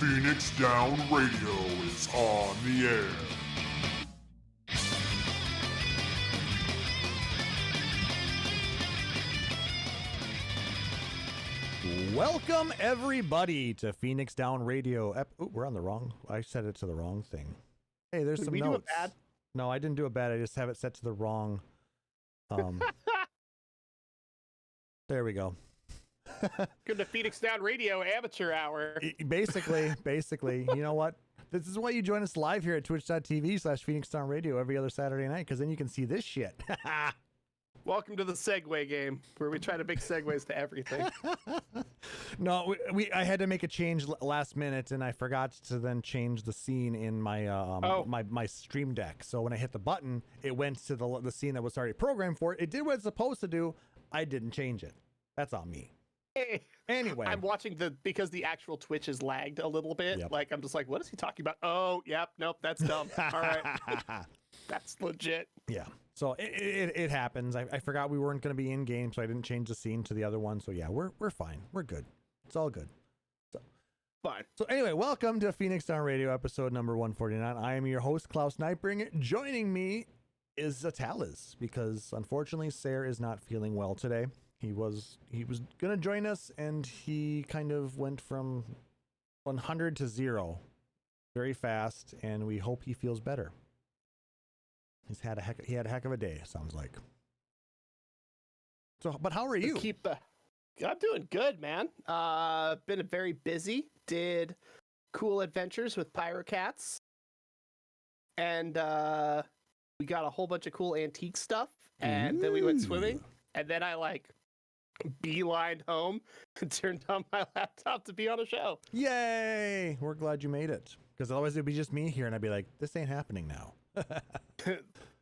Phoenix Down Radio is on the air. Welcome, everybody, to Phoenix Down Radio. We're on the wrong... I set it to the wrong thing. Hey, there's some notes. Do it bad? No, I didn't do it bad. I just have it set to the wrong... There we go. Good to Phoenix Down Radio Amateur Hour. Basically, you know what? This is why you join us live here at twitch.tv/Phoenix Down Radio every other Saturday night, because then you can see this shit. Welcome to the segue game, where we try to make segues to everything. No, I had to make a change last minute, and I forgot to then change the scene in my my stream deck. So when I hit the button, it went to the scene that was already programmed for it. It did what it's supposed to do. I didn't change it. That's on me. Anyway, I'm watching because the actual Twitch is lagged a little bit. Yep. Like, I'm just like, what is he talking about? Oh, yep, nope, that's dumb. All right, that's legit. Yeah. So it happens. I forgot we weren't going to be in game, so I didn't change the scene to the other one. So yeah, we're fine. We're good. It's all good. So fine. So anyway, welcome to Phoenix Down Radio episode number 149. I am your host, Klaus Nightbringer. Joining me is Ataliz, because unfortunately Sayre is not feeling well today. He was gonna join us, and he kind of went from 100 to 0 very fast, and we hope he feels better. He had a heck of a day, sounds like. So, but how are you? I'm doing good, man. Been very busy. Did cool adventures with Pyrocats, and we got a whole bunch of cool antique stuff, and then we went swimming, and then I beelined home and turned on my laptop to be on a show. Yay! We're glad you made it, because otherwise it'd be just me here, and I'd be like, this ain't happening now.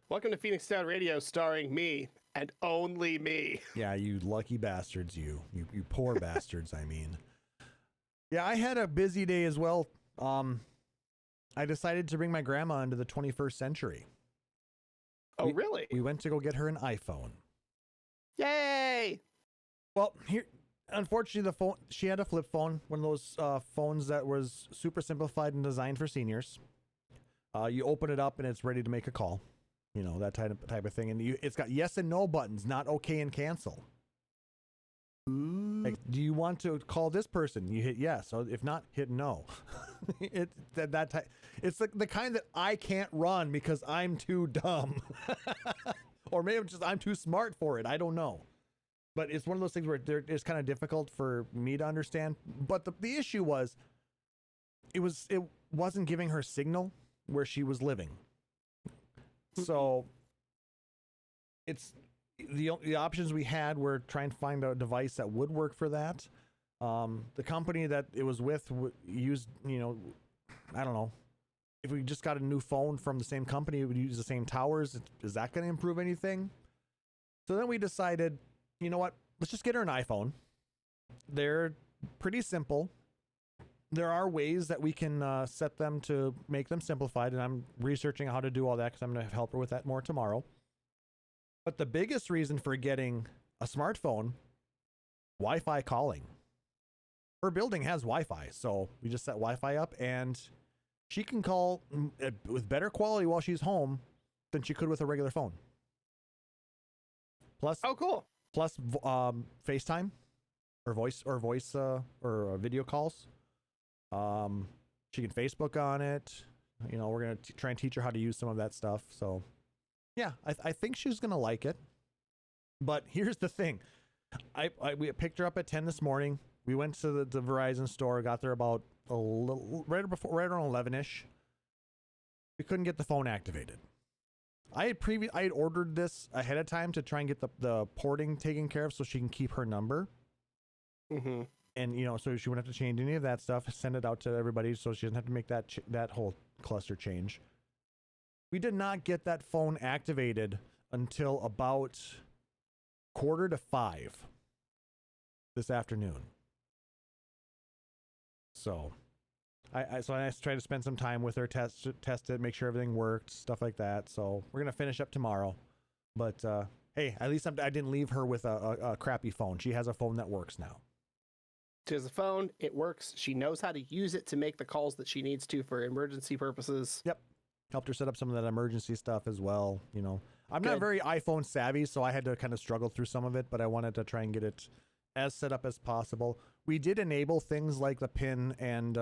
Welcome to Phoenix Down Radio, starring me and only me. Yeah, you lucky bastards, you poor bastards. I mean, yeah, I had a busy day as well. I decided to bring my grandma into the 21st century. Oh, really? We went to go get her an iPhone. Yay! Well, here, unfortunately, the phone, she had a flip phone, one of those phones that was super simplified and designed for seniors. You open it up and it's ready to make a call, you know, that type of thing. And it's got yes and no buttons, not okay and cancel. Like, do you want to call this person? You hit yes. So if not, hit no. That type. It's like the kind that I can't run because I'm too dumb, or maybe I'm too smart for it. I don't know. But it's one of those things where it's kind of difficult for me to understand. But the issue was, it wasn't giving her signal where she was living. So it's the options we had were trying to find a device that would work for that. The company that it was with used, I don't know, if we just got a new phone from the same company, it would use the same towers. Is that going to improve anything? So then we decided, you know what, let's just get her an iPhone. They're pretty simple. There are ways that we can set them to make them simplified, and I'm researching how to do all that because I'm going to help her with that more tomorrow. But the biggest reason for getting a smartphone, Wi-Fi calling. Her building has Wi-Fi, so we just set Wi-Fi up, and she can call with better quality while she's home than she could with a regular phone. Plus, oh, cool. Plus, FaceTime or voice or video calls. She can Facebook on it. You know, we're going to try and teach her how to use some of that stuff. So yeah, I think she's going to like it. But here's the thing. We picked her up at 10 this morning. We went to the Verizon store, got there about right around 11ish. We couldn't get the phone activated. I had ordered this ahead of time to try and get the porting taken care of so she can keep her number. Mm-hmm. And, so she wouldn't have to change any of that stuff, send it out to everybody so she doesn't have to make that whole cluster change. We did not get that phone activated until about 4:45 this afternoon. So I tried to spend some time with her, test it, make sure everything worked, stuff like that. So we're going to finish up tomorrow. But hey, at least I didn't leave her with a crappy phone. She has a phone that works now. She has a phone. It works. She knows how to use it to make the calls that she needs to for emergency purposes. Yep. Helped her set up some of that emergency stuff as well. You know, I'm not Good. very iPhone savvy, so I had to kind of struggle through some of it, but I wanted to try and get it as set up as possible. We did enable things like the PIN and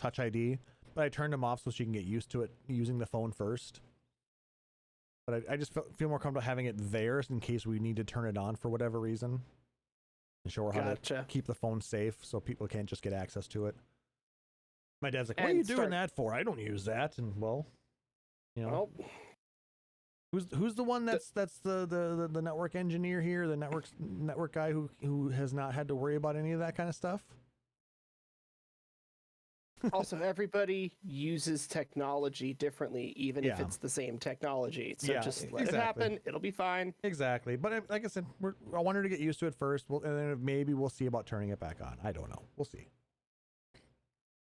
Touch ID, but I turned them off so she can get used to it using the phone first. But I just feel more comfortable having it there in case we need to turn it on for whatever reason. And show her how to keep the phone safe so people can't just get access to it. My dad's like, what are you doing that for? I don't use that. And well, you know, who's the one that's the network engineer here, the network guy who has not had to worry about any of that kind of stuff? Also, everybody uses technology differently, even if it's the same technology. So just let it happen. It'll be fine. Exactly. But like I said, I want her to get used to it first, and then maybe we'll see about turning it back on. I don't know. We'll see.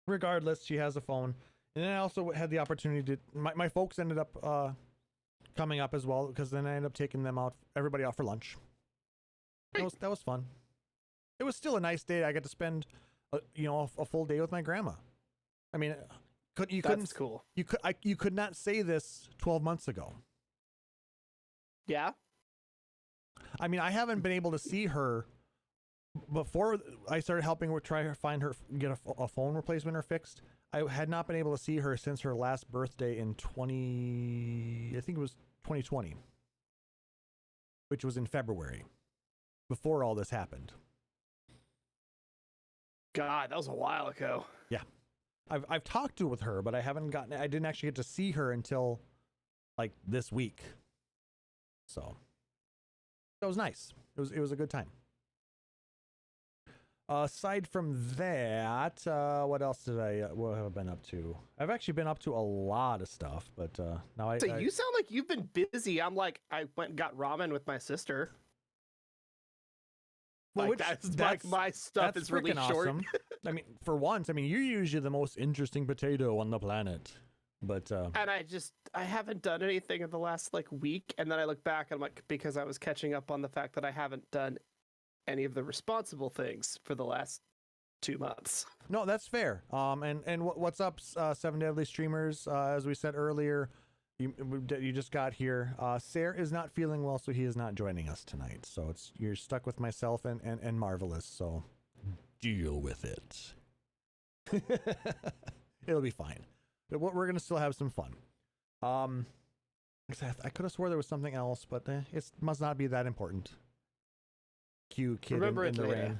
Regardless, she has a phone. And then I also had the opportunity to... My folks ended up coming up as well, because then I ended up taking them out, everybody out for lunch. That was fun. It was still a nice day. I got to spend, a full day with my grandma. I mean, That's cool. You could not say this 12 months ago. Yeah. I mean, I haven't been able to see her before I started helping her try to find her, get a phone replacement or fixed. I had not been able to see her since her last birthday in 2020, which was in February, before all this happened. God, that was a while ago. Yeah. I've talked with her, but I didn't actually get to see her until like this week. So that was nice. It was a good time. Aside from that, what else what have I been up to? I've actually been up to a lot of stuff, but now you sound like you've been busy. I'm like, I went and got ramen with my sister. Well, that's my stuff is really short. Awesome. I mean, for once, you're usually the most interesting potato on the planet, but and I haven't done anything in the last week, and then I look back and I'm like, because I was catching up on the fact that I haven't done any of the responsible things for the last 2 months. No, that's fair. And what's up, Seven Deadly Streamers? As we said earlier, you just got here. Sarah is not feeling well, so he is not joining us tonight. So you're stuck with myself and Marvelous. So deal with it. It'll be fine. But we're gonna still have some fun. I could have swore there was something else, but it must not be that important. Cue kid in the rain.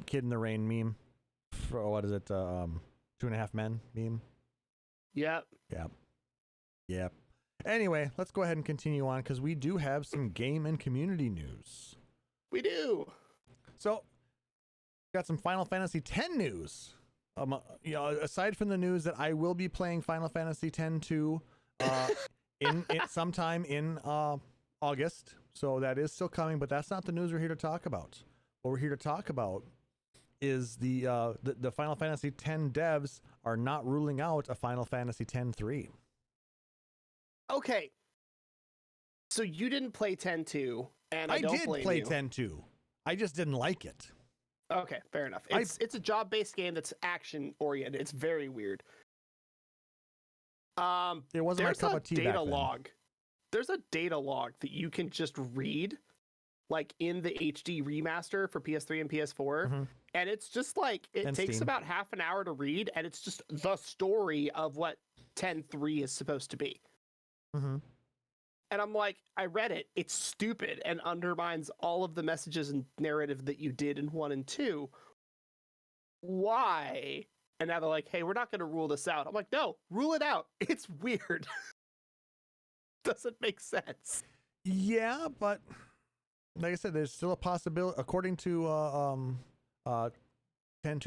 Kid in the rain meme. For what is it? 2.5 Men meme. Yep. Anyway, let's go ahead and continue on because we do have some game and community news. We do. So, got some Final Fantasy X news. Aside from the news that I will be playing Final Fantasy X-2 in sometime in August. So that is still coming, but that's not the news we're here to talk about. What we're here to talk about is the Final Fantasy X devs are not ruling out a Final Fantasy X-3. Okay. So you didn't play 10-2, and I don't did blame play you. 10-2. I just didn't like it. Okay, fair enough. It's a job-based game that's action-oriented. It's very weird. It wasn't my cup of tea back then. There's a data log that you can just read, in the HD remaster for PS3 and PS4, and it's just it takes Steam. about half an hour to read, and it's just the story of what 10-3 is supposed to be. Mm-hmm. And I'm like, I read it. It's stupid and undermines all of the messages and narrative that you did in 1 and 2. Why? And now they're like, hey, we're not going to rule this out. I'm like, no, rule it out. It's weird. Doesn't make sense. Yeah, but like I said, there's still a possibility. According to 10-2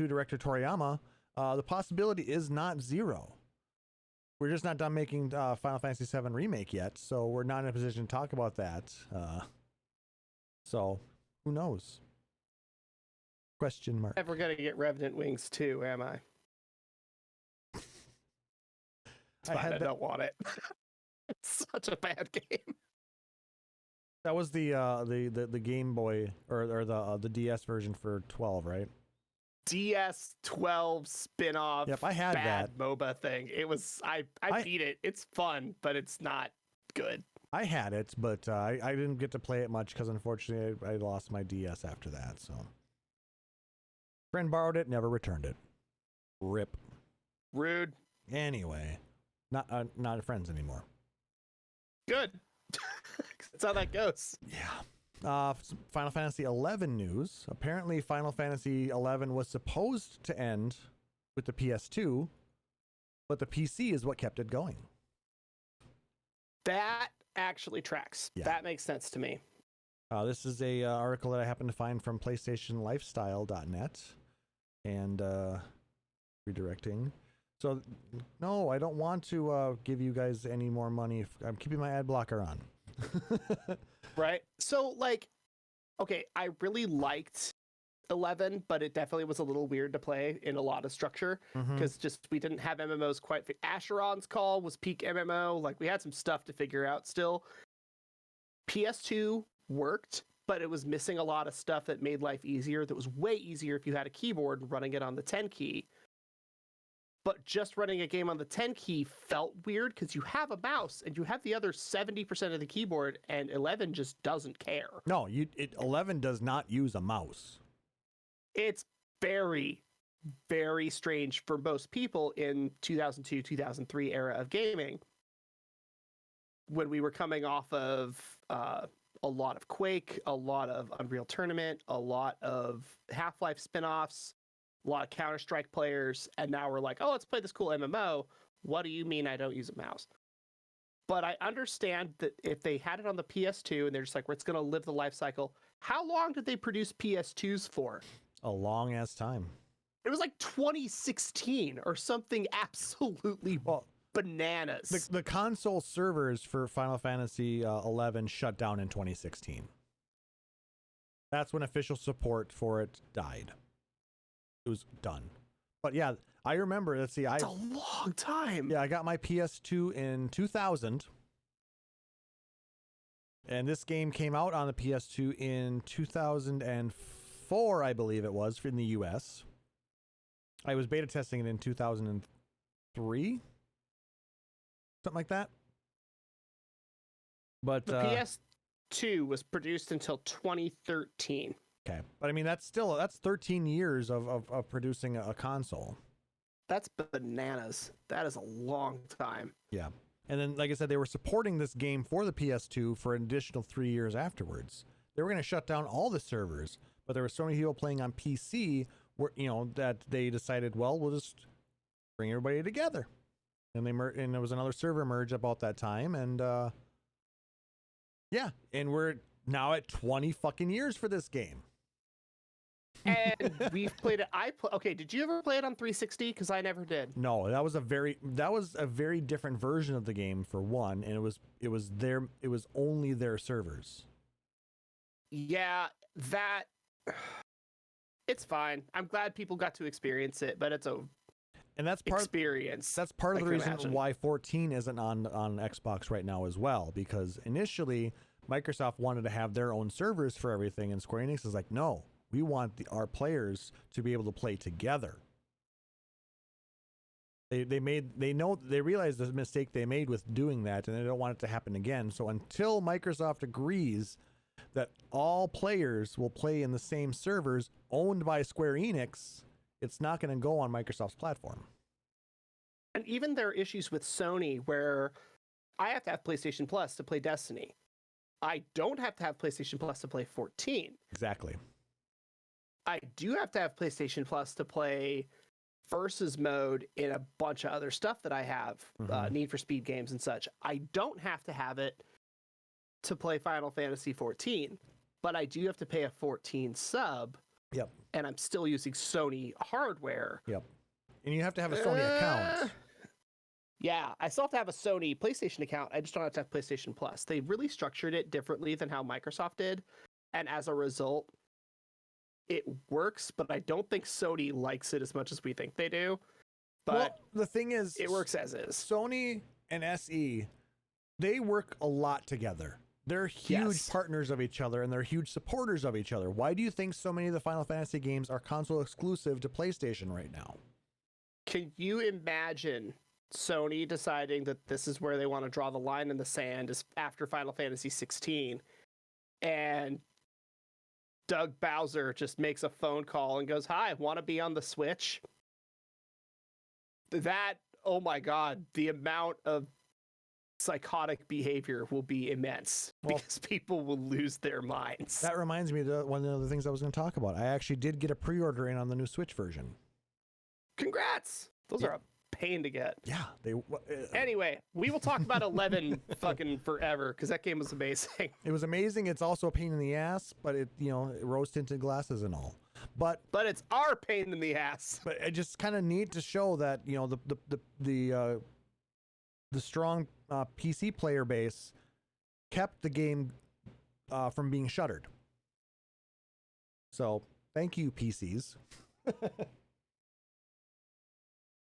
director Toriyama, the possibility is not zero. We're just not done making Final Fantasy VII Remake yet, so we're not in a position to talk about that. So, who knows? Question mark. Never gonna get Revenant Wings 2, am I? It's fine, I don't want it. It's such a bad game. That was the Game Boy or the DS version for 12, right? DS 12 spin-off. Yep, I had bad that. MOBA thing. It was I beat it. It's fun, but it's not good. I had it, but I didn't get to play it much because unfortunately I lost my DS after that. So, friend borrowed it, never returned it. Rip. Rude. Anyway, not friends anymore. Good. That's how that goes. Yeah. Final Fantasy 11 news. Apparently, Final Fantasy 11 was supposed to end with the PS2, but the PC is what kept it going. That actually tracks. Yeah. That makes sense to me. This is a article that I happened to find from PlayStationLifestyle.net, and redirecting. So, no, I don't want to give you guys any more money. I'm keeping my ad blocker on. Right. So, like, okay, I really liked 11, but it definitely was a little weird to play in a lot of structure because just we didn't have MMOs quite. Asheron's Call was peak MMO. Like, we had some stuff to figure out still. PS2 worked, but it was missing a lot of stuff that made life easier. That was way easier if you had a keyboard and running it on the 10 key. But just running a game on the 10 key felt weird because you have a mouse and you have the other 70% of the keyboard, and 11 just doesn't care. No, 11 does not use a mouse. It's very, very strange for most people in 2002, 2003 era of gaming, when we were coming off of a lot of Quake, a lot of Unreal Tournament, a lot of Half-Life spinoffs, a lot of Counter-Strike players, and now we're like, oh, let's play this cool MMO. What do you mean I don't use a mouse? But I understand that if they had it on the PS2 and they're just like, well, it's going to live the life cycle. How long did they produce PS2s for? A long ass time. It was like 2016 or something absolutely bananas. The console servers for Final Fantasy 11 shut down in 2016. That's when official support for it died. It was done. But yeah, I remember, let's see. It's a long time. Yeah, I got my PS2 in 2000. And this game came out on the PS2 in 2004, I believe it was, in the US. I was beta testing it in 2003. Something like that. But the PS2 was produced until 2013. Okay. But I mean, that's 13 years of producing a console. That's bananas. That is a long time. Yeah. And then, like I said, they were supporting this game for the PS2 for an additional 3 years afterwards. They were going to shut down all the servers, but there were so many people playing on PC where, that they decided, well, we'll just bring everybody together. And and there was another server merge about that time, and yeah, and we're now at 20 fucking years for this game. And we've played it. Okay, did you ever play it on 360? Because I never did. No, that was a very different version of the game for one, and it was only their servers. Yeah, it's fine. I'm glad people got to experience it, but it's that's part of the reason why 14 isn't on Xbox right now as well, because initially Microsoft wanted to have their own servers for everything, and Square Enix is like, no, we want our players to be able to play together. They realized the mistake they made with doing that, and they don't want it to happen again. So until Microsoft agrees that all players will play in the same servers owned by Square Enix, it's not going to go on Microsoft's platform. And even there are issues with Sony where I have to have PlayStation Plus to play Destiny. I don't have to have PlayStation Plus to play 14. Exactly. I do have to have PlayStation Plus to play Versus mode in a bunch of other stuff that I have, Need for Speed games and such. I don't have to have it to play Final Fantasy 14, but I do have to pay a 14 sub. Yep. And I'm still using Sony hardware. Yep. And you have to have a Sony account. Yeah, I still have to have a Sony PlayStation account. I just don't have to have PlayStation Plus. They really structured it differently than how Microsoft did. And as a result, it works, but I don't think Sony likes it as much as we think they do. But well, the thing is, it works as is. Sony and SE, they work a lot together. They're huge Yes. partners of each other, and they're huge supporters of each other. Why do you think so many of the Final Fantasy games are console exclusive to PlayStation right now? Can you imagine Sony deciding that this is where they want to draw the line in the sand is after Final Fantasy 16, and Doug Bowser just makes a phone call and goes, "Hi, want to be on the Switch?" That, oh my God, the amount of psychotic behavior will be immense because people will lose their minds. That reminds me of one of the things I was going to talk about. I actually did get a pre-order in on the new Switch version. Congrats! Those are a pain to get. Yeah, Anyway, we will talk about 11 fucking forever because that game was amazing. it was amazing. It's also a pain in the ass, but it rose tinted glasses and all. But it's our pain in the ass. But it just kind of neat to show that the strong PC player base kept the game from being shuttered. So thank you, PCs.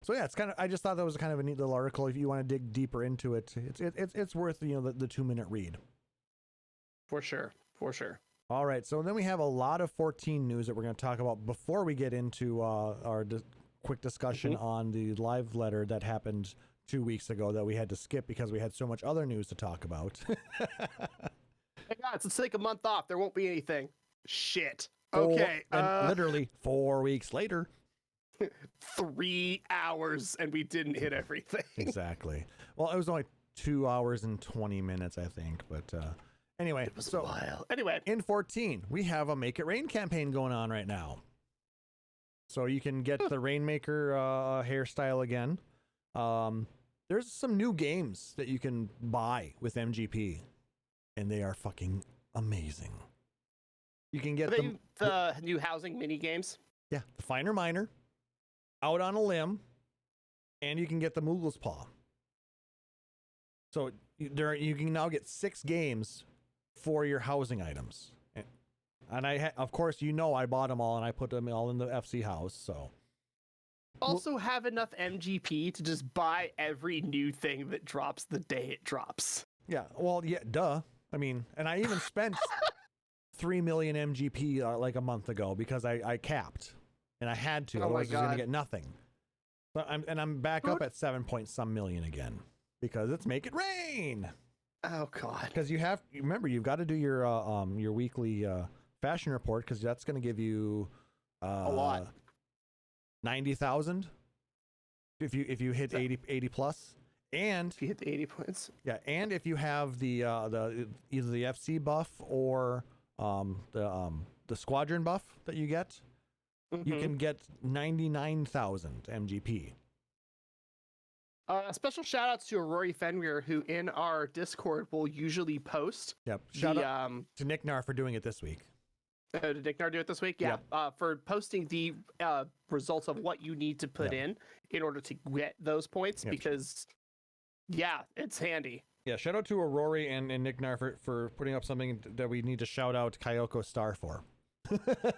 So yeah, it's kind of. I just thought that was kind of a neat little article. If you want to dig deeper into it, it's worth the 2-minute read. For sure. All right, so then we have a lot of 14 news that we're going to talk about before we get into our quick discussion on the live letter that happened 2 weeks ago that we had to skip because we had so much other news to talk about. Hey guys, let's take a month off. There won't be anything. Shit. Okay. And literally 4 weeks later. 3 hours and we didn't hit everything. Exactly. Well, it was only 2 hours and 20 minutes, I think. But anyway, It was a while. Anyway, in 14, we have a Make It Rain campaign going on right now. So you can get the Rainmaker hairstyle again. There's some new games that you can buy with MGP, and they are fucking amazing. You can get the new housing mini games. Yeah, the Finer Miner, Out on a Limb, and you can get the Moogle's Paw. So you can now get 6 games for your housing items. And of course, I bought them all and I put them all in the FC house. So also have enough MGP to just buy every new thing that drops the day it drops. Yeah, well, yeah, duh. I mean, and I even spent 3 million MGP like a month ago because I capped. And I had to, otherwise I was going to get nothing. But I'm back up at 7 point some million again because it's Make It Rain. Oh God! Because remember you've got to do your weekly fashion report because that's going to give you a lot. 90,000 if you hit 80 plus, and if you hit the 80 points. Yeah, and if you have the either the FC buff or the squadron buff that you get. You can get 99,000 MGP. Special shout outs to Rory Fenrir, who in our Discord will usually post. Yep. Shout out to Nick Nar for doing it this week. Did Nick Nar do it this week? Yeah. Yep. For posting the results of what you need to put in order to get those points because, it's handy. Yeah, shout out to Rory and Nick Nar for putting up something that we need to shout out Kyoko Star for.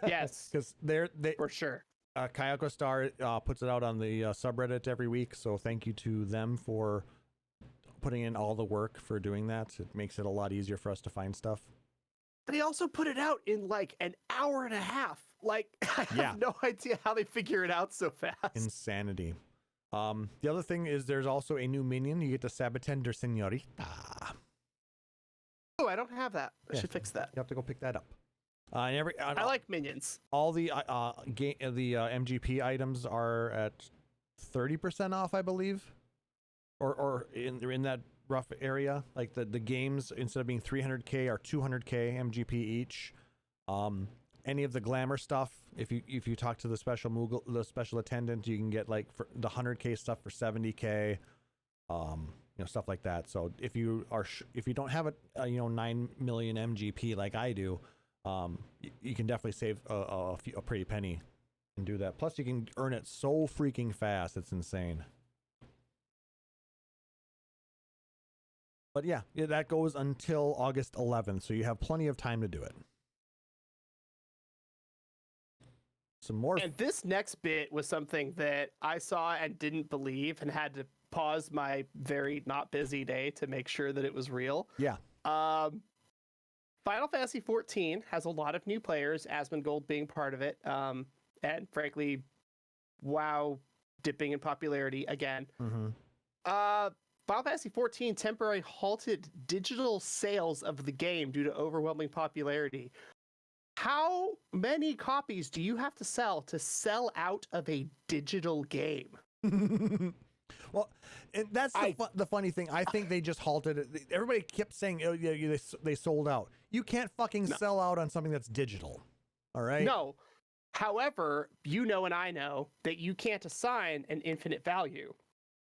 Yes, because they for sure. Kyoko Star puts it out on the subreddit every week, so thank you to them for putting in all the work for doing that. It makes it a lot easier for us to find stuff. They also put it out in like an hour and a half. Like, I have no idea how they figure it out so fast. Insanity. The other thing is there's also a new minion. You get the Sabatender Senorita. Oh, I don't have that. I should fix that. You have to go pick that up. I like minions. All the MGP items are at 30% off, I believe, or in that rough area. Like the games, instead of being 300k, are 200k MGP each. Any of the glamour stuff, if you talk to the special attendant, you can get like for the 100k stuff for 70k. Stuff like that. So if you don't have a 9 million MGP like I do. You can definitely save a pretty penny and do that. Plus, you can earn it so freaking fast. It's insane. But yeah, that goes until August 11th, so you have plenty of time to do it. Some more. And this next bit was something that I saw and didn't believe and had to pause my very not busy day to make sure that it was real. Yeah. Final Fantasy 14 has a lot of new players, Asmongold being part of it, and frankly, WoW dipping in popularity again. Mm-hmm. Final Fantasy 14 temporarily halted digital sales of the game due to overwhelming popularity. How many copies do you have to sell out of a digital game? Well, and that's the funny thing. I think they just halted it. Everybody kept saying, "Oh, yeah, they sold out." You can't fucking sell out on something that's digital. All right? No. However, you know and I know that you can't assign an infinite value.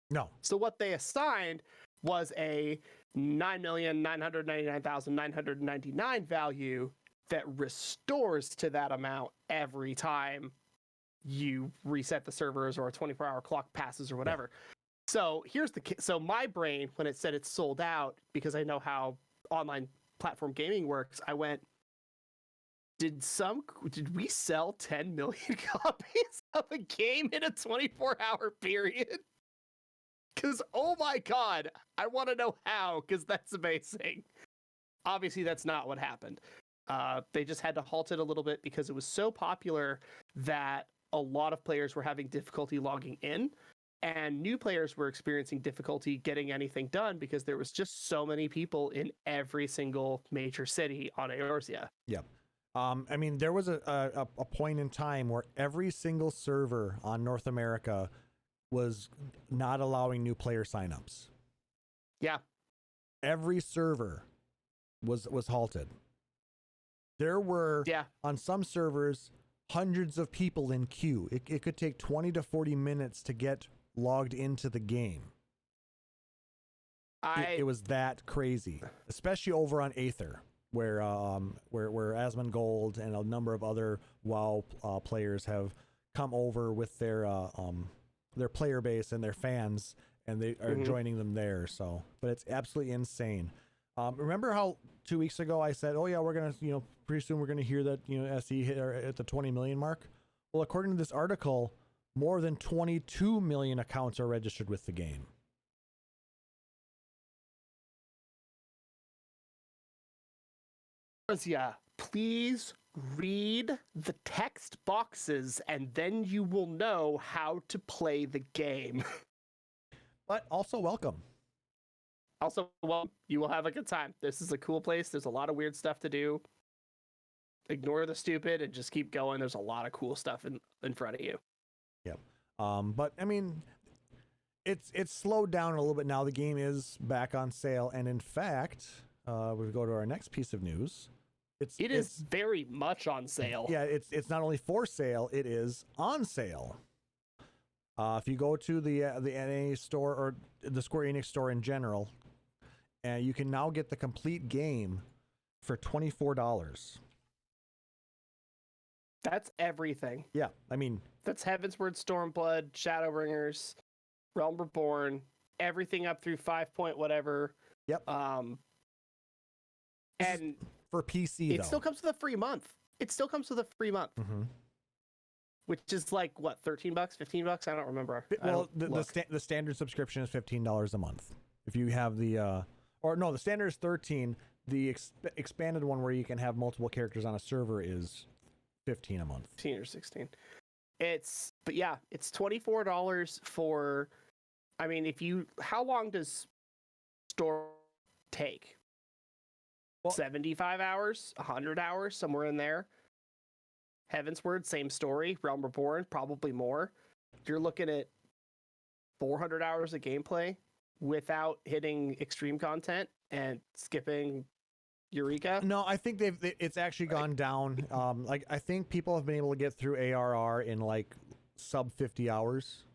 No. So what they assigned was a 9,999,999 value that restores to that amount every time you reset the servers or a 24-hour clock passes or whatever. Yeah. So so my brain, when it said it's sold out, because I know how online platform gaming works, I went, did we sell 10 million copies of a game in a 24-hour period? Because, oh my God, I want to know how, because that's amazing. Obviously, that's not what happened. They just had to halt it a little bit because it was so popular that a lot of players were having difficulty logging in, and new players were experiencing difficulty getting anything done because there was just so many people in every single major city on Eorzea. Yeah. I mean, there was a point in time where every single server on North America was not allowing new player signups. Yeah. Every server was halted. There were, on some servers, hundreds of people in queue. It could take 20 to 40 minutes to get logged into the game. It was that crazy, especially over on Aether, where Asmongold and a number of other WoW players have come over with their player base and their fans, and they are joining them there. So, but it's absolutely insane. Remember how 2 weeks ago I said, "Oh yeah, we're gonna, pretty soon we're gonna hear that SE hit at the 20 million mark." Well, according to this article, more than 22 million accounts are registered with the game. Yeah, please read the text boxes, and then you will know how to play the game. But also welcome. Also, well, you will have a good time. This is a cool place. There's a lot of weird stuff to do. Ignore the stupid and just keep going. There's a lot of cool stuff in front of you. Yeah. But I mean, it's slowed down a little bit now. The game is back on sale, and in fact, we go to our next piece of news. It is very much on sale. Yeah, it's not only for sale, it is on sale. If you go to the NA store or the Square Enix store in general, you can now get the complete game for $24. That's everything. Yeah, I mean, that's Heavensward, Stormblood, Shadowbringers, Realm Reborn, everything up through 5 point whatever. Yep. And for PC, it still comes with a free month. Mm-hmm. Which is like what, $13, $15? I don't remember. Well, the standard subscription is $15 a month. If you have the the standard is $13. The expanded one where you can have multiple characters on a server is $15 a month. 15 or 16. It's $24 for. I mean, how long does store take? Well, 75 hours, 100 hours, somewhere in there. Heavensward, same story. Realm Reborn, probably more. You're looking at 400 hours of gameplay without hitting extreme content and skipping Eureka. No, I think it's actually gone down. I think people have been able to get through ARR in like sub 50 hours.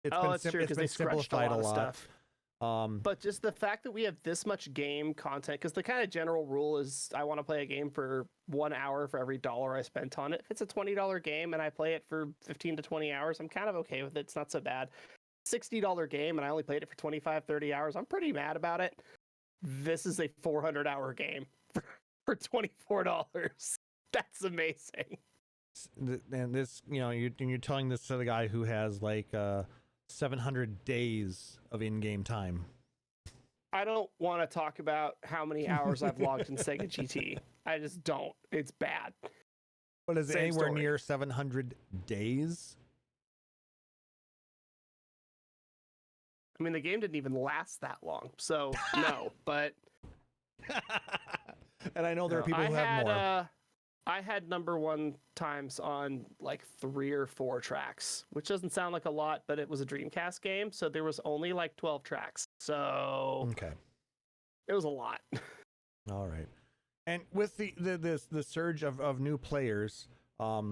That's true, because they simplified a lot of stuff. But just the fact that we have this much game content, because the kind of general rule is I want to play a game for 1 hour for every $1 I spent on it. If it's a $20 game and I play it for 15 to 20 hours, I'm kind of okay with it. It's not so bad. $60 game and I only played it for 25, 30 hours. I'm pretty mad about it. This is a 400-hour game for $24. That's amazing. And this, you're telling this to the guy who has like 700 days of in-game time. I don't want to talk about how many hours I've logged in Sega GT. I just don't. It's bad. But is it Same anywhere story. near 700 days? I mean, the game didn't even last that long, so no. But And I know there are people who have more. I had number one times on like 3 or 4 tracks, which doesn't sound like a lot, but it was a Dreamcast game, so there was only like 12 tracks. So Okay. it was a lot. All right. And with the surge of new players, a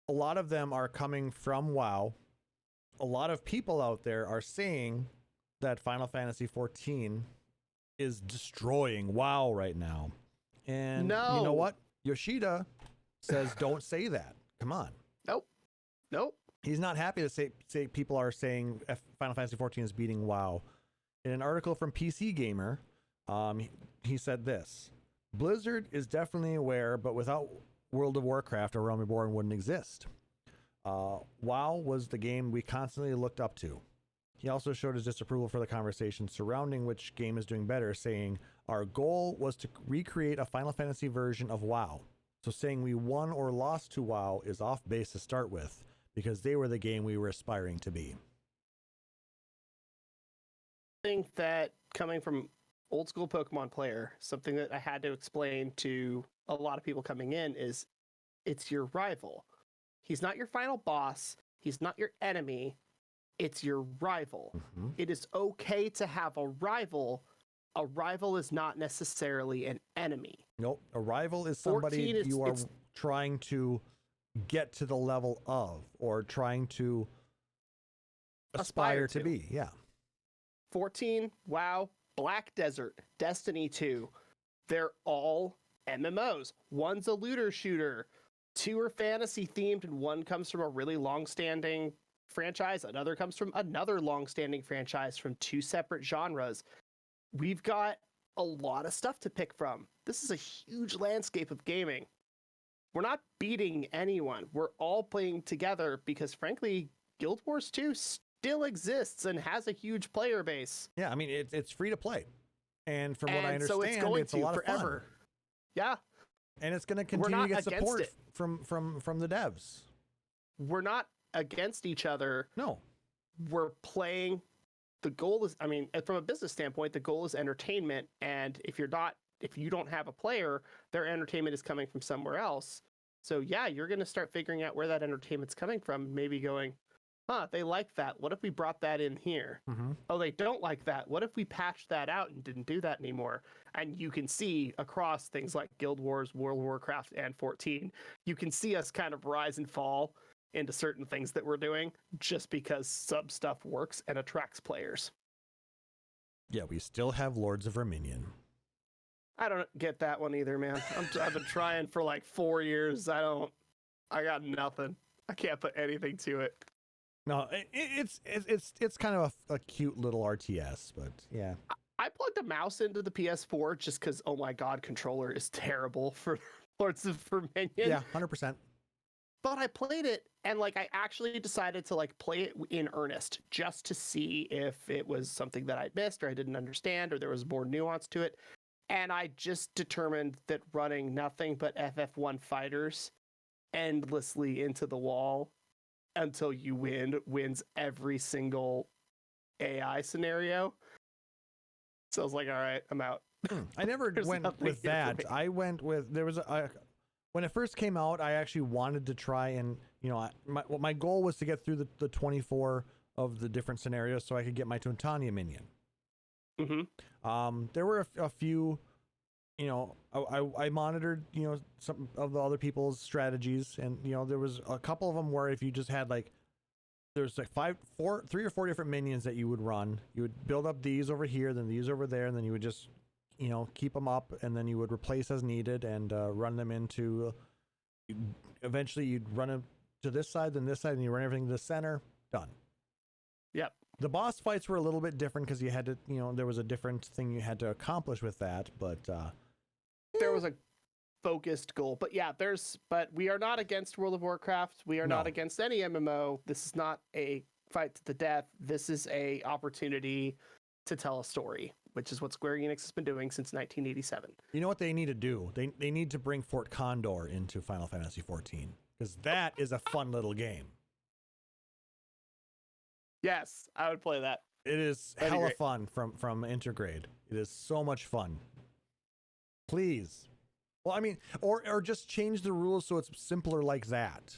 lot of them are coming from WoW. A lot of people out there are saying that Final Fantasy 14 is destroying WoW right now. And you know No. what? Yoshida says don't say that. Come on. Nope. He's not happy to say people are saying Final Fantasy 14 is beating WoW. In an article from PC Gamer, he said this: Blizzard is definitely aware, but without World of Warcraft, A Realm Reborn wouldn't exist. WoW was the game we constantly looked up to. He also showed his disapproval for the conversation surrounding which game is doing better, saying, our goal was to recreate a Final Fantasy version of WoW. So saying we won or lost to WoW is off base to start with, because they were the game we were aspiring to be. I think that coming from old school Pokemon player, something that I had to explain to a lot of people coming in is it's your rival. He's not your final boss. He's not your enemy. It's your rival. Mm-hmm. It is okay to have a rival. A rival is not necessarily an enemy. Nope. A rival is somebody you are trying to get to the level of, or trying to aspire to be. Yeah. 14, WoW, Black Desert, Destiny 2. They're all MMOs. One's a looter shooter. 2 are fantasy themed, and one comes from a really long-standing franchise. Another comes from another long-standing franchise from 2 separate genres. We've got a lot of stuff to pick from. This is a huge landscape of gaming. We're not beating anyone. We're all playing together because, frankly, Guild Wars 2 still exists and has a huge player base. Yeah, I mean, it's free to play. And from what I understand, so it's going a lot forever. of fun. Yeah. And it's going to continue to get support it. from the devs. We're not against each other. No. We're playing. The goal is, I mean, from a business standpoint, the goal is entertainment. And if you don't have a player, their entertainment is coming from somewhere else. So yeah, you're going to start figuring out where that entertainment's coming from. Maybe going, they like that. What if we brought that in here? Mm-hmm. Oh, they don't like that. What if we patched that out and didn't do that anymore? And you can see across things like Guild Wars, World of Warcraft, and 14, you can see us kind of rise and fall into certain things that we're doing just because sub stuff works and attracts players. Yeah, we still have Lords of Verminion. I don't get that one either, man. I've been trying for like 4 years. I got nothing. I can't put anything to it. No, it's kind of a cute little RTS, but yeah. I plugged a mouse into the PS4 just because, oh my god, controller is terrible for Lords of Verminion. Yeah, 100%. But I played it, and like I actually decided to like play it in earnest just to see if it was something that I'd missed or I didn't understand or there was more nuance to it. And I just determined that running nothing but FF1 fighters endlessly into the wall until you wins every single AI scenario. So I was like, all right, I'm out. I never went with that. I went with, there was when it first came out, I actually wanted to try and, my goal was to get through the 24 of the different scenarios so I could get my Tuntania minion. Mm-hmm. There were a few, I monitored, some of the other people's strategies, and, there was a couple of them where if you just had there's like 3 or 4 different minions that you would run. You would build up these over here, then these over there, and then you would just, keep them up, and then you would replace as needed and run them into. Eventually, you'd run them to this side, then this side, and you run everything to the center. Done. Yep. The boss fights were a little bit different because you had to, there was a different thing you had to accomplish with that, but there was a focused goal. But yeah, but we are not against World of Warcraft. We are not against any MMO. This is not a fight to the death. This is a opportunity to tell a story. which is what Square Enix has been doing since 1987. You know what they need to do? They need to bring Fort Condor into Final Fantasy 14 because that is a fun little game. Yes, I would play that. It is hella fun from Intergrade. It is so much fun. Please. Well, I mean, or just change the rules so it's simpler like that.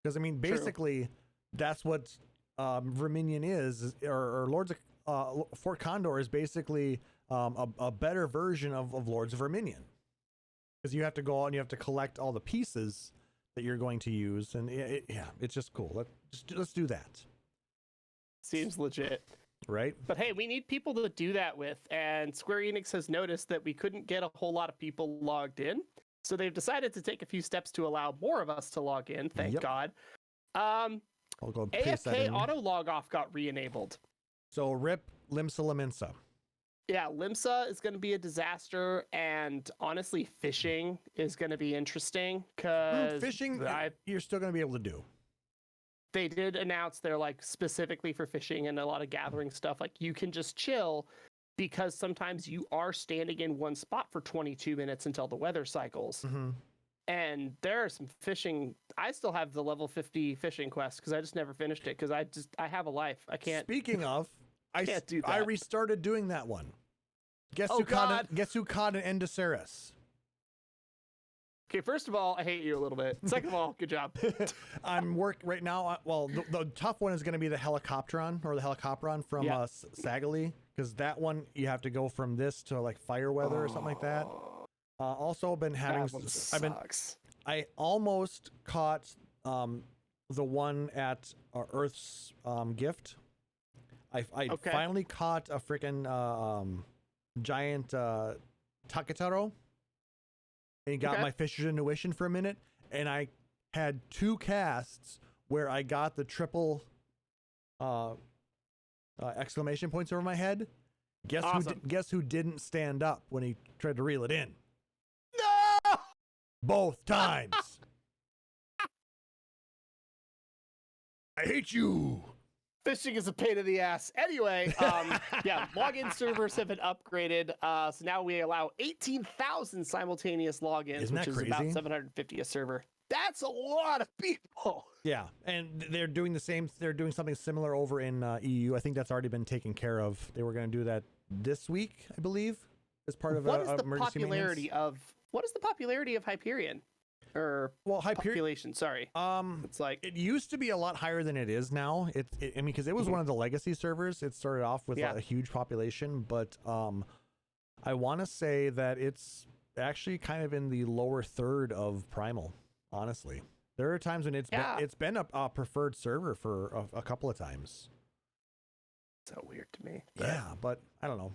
Because I mean, basically, that's what Verminion is, or Lords of Fort Condor is basically a better version of Lords of Verminion. Because you have to go out and you have to collect all the pieces that you're going to use, and it's just cool. Let's do that. Seems legit. Right? But hey, we need people to do that with, and Square Enix has noticed that we couldn't get a whole lot of people logged in, so they've decided to take a few steps to allow more of us to log in. Thank God. I'll go paste that AFK in. auto log off got re-enabled. So rip Limsa Laminsa. Yeah, Limsa is going to be a disaster, and honestly, fishing is going to be interesting because fishing you're still going to be able to do. They did announce they're like specifically for fishing and a lot of gathering stuff. Like you can just chill because sometimes you are standing in one spot for 22 minutes until the weather cycles. Mm-hmm. And there are some fishing. I still have the level 50 fishing quest because I just never finished it because I have a life. I can't. Speaking of, can't do that. I restarted doing that one. Guess who caught an Endoceras? Okay, first of all, I hate you a little bit. Second of all, good job. I'm right now. Well, the tough one is going to be the Helicopteron or the Helicopteron from Sagali, because that one you have to go from this to like fire weather or something like that. Also been having. I almost caught the one at Earth's Gift. I finally caught a freaking giant Takataro. And got my Fisher's Intuition for a minute, and I had 2 casts where I got the triple exclamation points over my head. Guess who didn't stand up when he tried to reel it in? No! Both times. I hate you. Fishing is a pain in the ass. Anyway, login servers have been upgraded. So now we allow 18,000 simultaneous logins, which is about 750 a server. That's a lot of people. Yeah, and they're doing the same. They're doing something similar over in EU. I think that's already been taken care of. They were going to do that this week, I believe, as part of emergency maintenance. What is the popularity of Hyperion? Or population, sorry. It's like it used to be a lot higher than it is now. I mean, because it was one of the legacy servers. It started off with a huge population, but I want to say that it's actually kind of in the lower third of Primal. Honestly, there are times when it's been a preferred server for a couple of times. So weird to me. Yeah, but I don't know.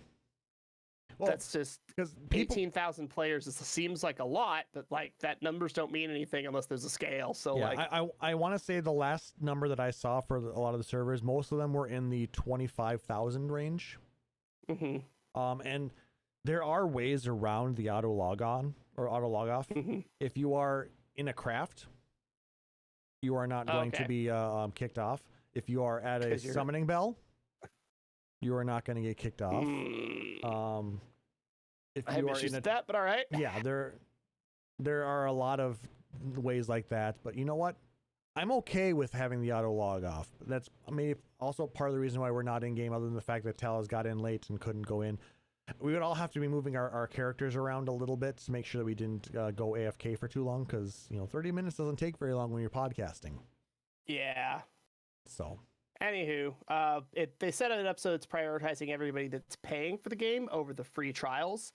Well, that's just because 18,000 players seems like a lot, but like that numbers don't mean anything unless there's a scale. So I want to say the last number that I saw for a lot of the servers, most of them were in the 25,000 range. Mm-hmm. And there are ways around the auto log on or auto log off. Mm-hmm. If you are in a craft, you are not going to be kicked off. If you are at a summoning bell, you are not going to get kicked off. If I have issues with that, but all right. Yeah, there are a lot of ways like that, but you know what? I'm okay with having the auto log off. That's maybe also part of the reason why we're not in game, other than the fact that Talos got in late and couldn't go in. We would all have to be moving our characters around a little bit to make sure that we didn't go AFK for too long, because 30 minutes doesn't take very long when you're podcasting. Yeah. So. Anywho, they set it up so it's prioritizing everybody that's paying for the game over the free trials,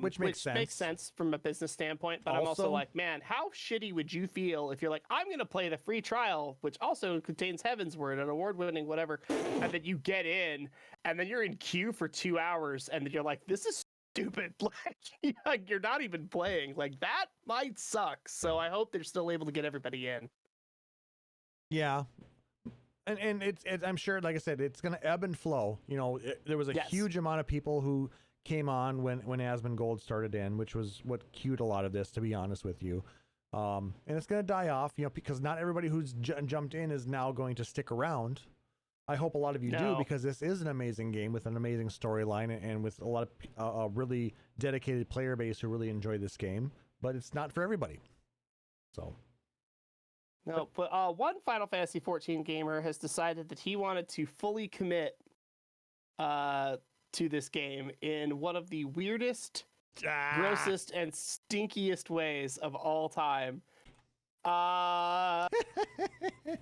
which makes sense from a business standpoint. But I'm also like, man, how shitty would you feel if you're like, I'm going to play the free trial, which also contains Heaven's Word, an award-winning whatever, and then you get in, and then you're in queue for 2 hours, and then you're like, this is stupid. Like you're not even playing. Like that might suck. So I hope they're still able to get everybody in. Yeah. And it's I'm sure, like I said, it's going to ebb and flow. There was a huge amount of people who came on when Asmongold started in, which was what cued a lot of this, to be honest with you. And it's going to die off, because not everybody who's jumped in is now going to stick around. I hope a lot of you do, No. because this is an amazing game with an amazing storyline and with a lot of a really dedicated player base who really enjoy this game. But it's not for everybody. So. No, but one Final Fantasy 14 gamer has decided that he wanted to fully commit to this game in one of the weirdest, grossest, and stinkiest ways of all time.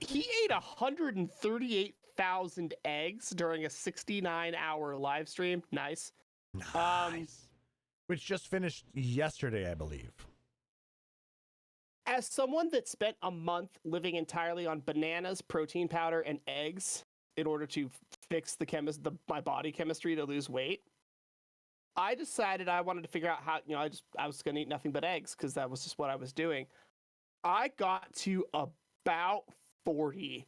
He ate 138,000 eggs during a 69-hour live stream. Nice. Nice. Which just finished yesterday, I believe. As someone that spent a month living entirely on bananas, protein powder, and eggs in order to fix my body chemistry to lose weight, I decided I wanted to figure out how, I was going to eat nothing but eggs because that was just what I was doing. I got to about 40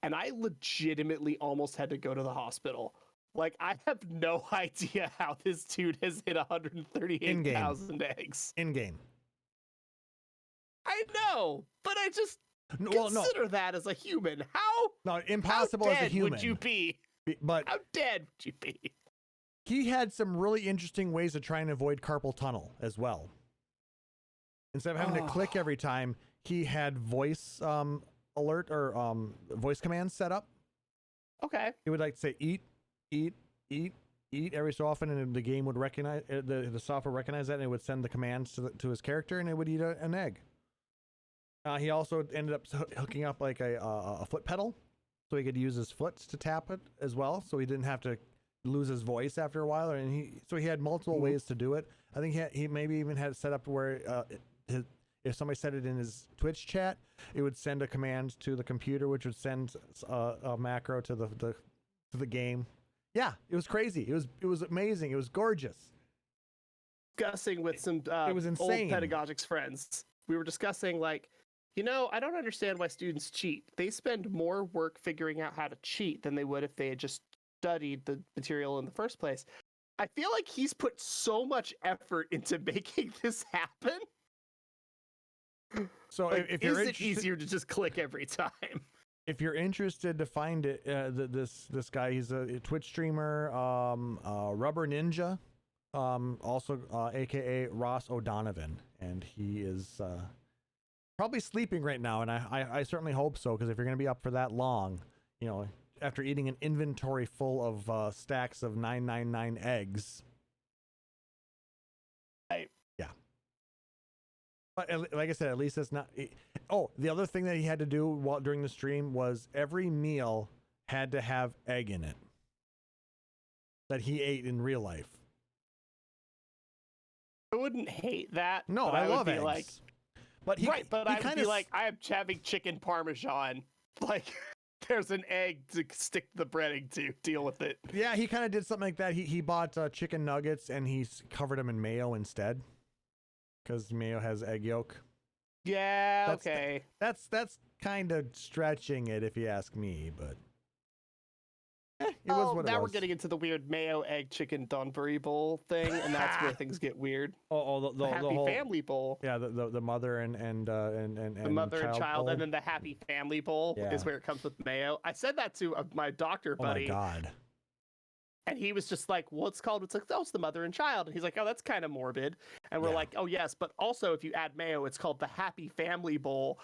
and I legitimately almost had to go to the hospital. Like, I have no idea how this dude has hit 138,000 eggs. In-game. I know, but I just consider that as a human. How impossible how as a dead human. would you be? But how dead would you be? He had some really interesting ways of trying to avoid carpal tunnel as well. Instead of having to click every time, he had voice alert or voice commands set up. Okay. He would say eat every so often, and the game would recognize the software recognize that, and it would send the commands to his character, and it would eat an egg. He also ended up hooking up like a foot pedal, so he could use his foot to tap it as well, so he didn't have to lose his voice after a while. And he had multiple ways to do it. I think he maybe even had it set up where if somebody said it in his Twitch chat, it would send a command to the computer, which would send a macro to the game. Yeah, it was crazy. It was amazing. It was gorgeous. Discussing with some it was old insane. pedagogics friends, we were discussing I don't understand why students cheat. They spend more work figuring out how to cheat than they would if they had just studied the material in the first place. I feel like he's put so much effort into making this happen. So if you're is it easier to just click every time? If you're interested to find it, this guy, he's a Twitch streamer, Rubber Ninja, also aka Ross O'Donovan, and he is probably sleeping right now, and I certainly hope so, because if you're going to be up for that long, after eating an inventory full of stacks of 999 eggs. Yeah. But like I said, at least it's not... the other thing that he had to do during the stream was every meal had to have egg in it that he ate in real life. I wouldn't hate that. No, I love eggs. But I would be like, I am having chicken parmesan. Like, there's an egg to stick the breading to. Deal with it. Yeah, he kind of did something like that. He bought chicken nuggets and he's covered them in mayo instead, because mayo has egg yolk. Yeah, okay. That's kind of stretching it, if you ask me, but it was what it was. Now we're getting into the weird mayo egg chicken Donburi bowl thing, and that's where things get weird. The happy whole family bowl. Yeah, the mother and the mother and child bowl. And then the happy family bowl is where it comes with mayo. I said that to my doctor buddy. Oh my god. And he was just like, well, it's called, it's the mother and child. And he's like, oh, that's kind of morbid. And we're like, oh, yes. But also, if you add mayo, it's called the Happy Family Bowl.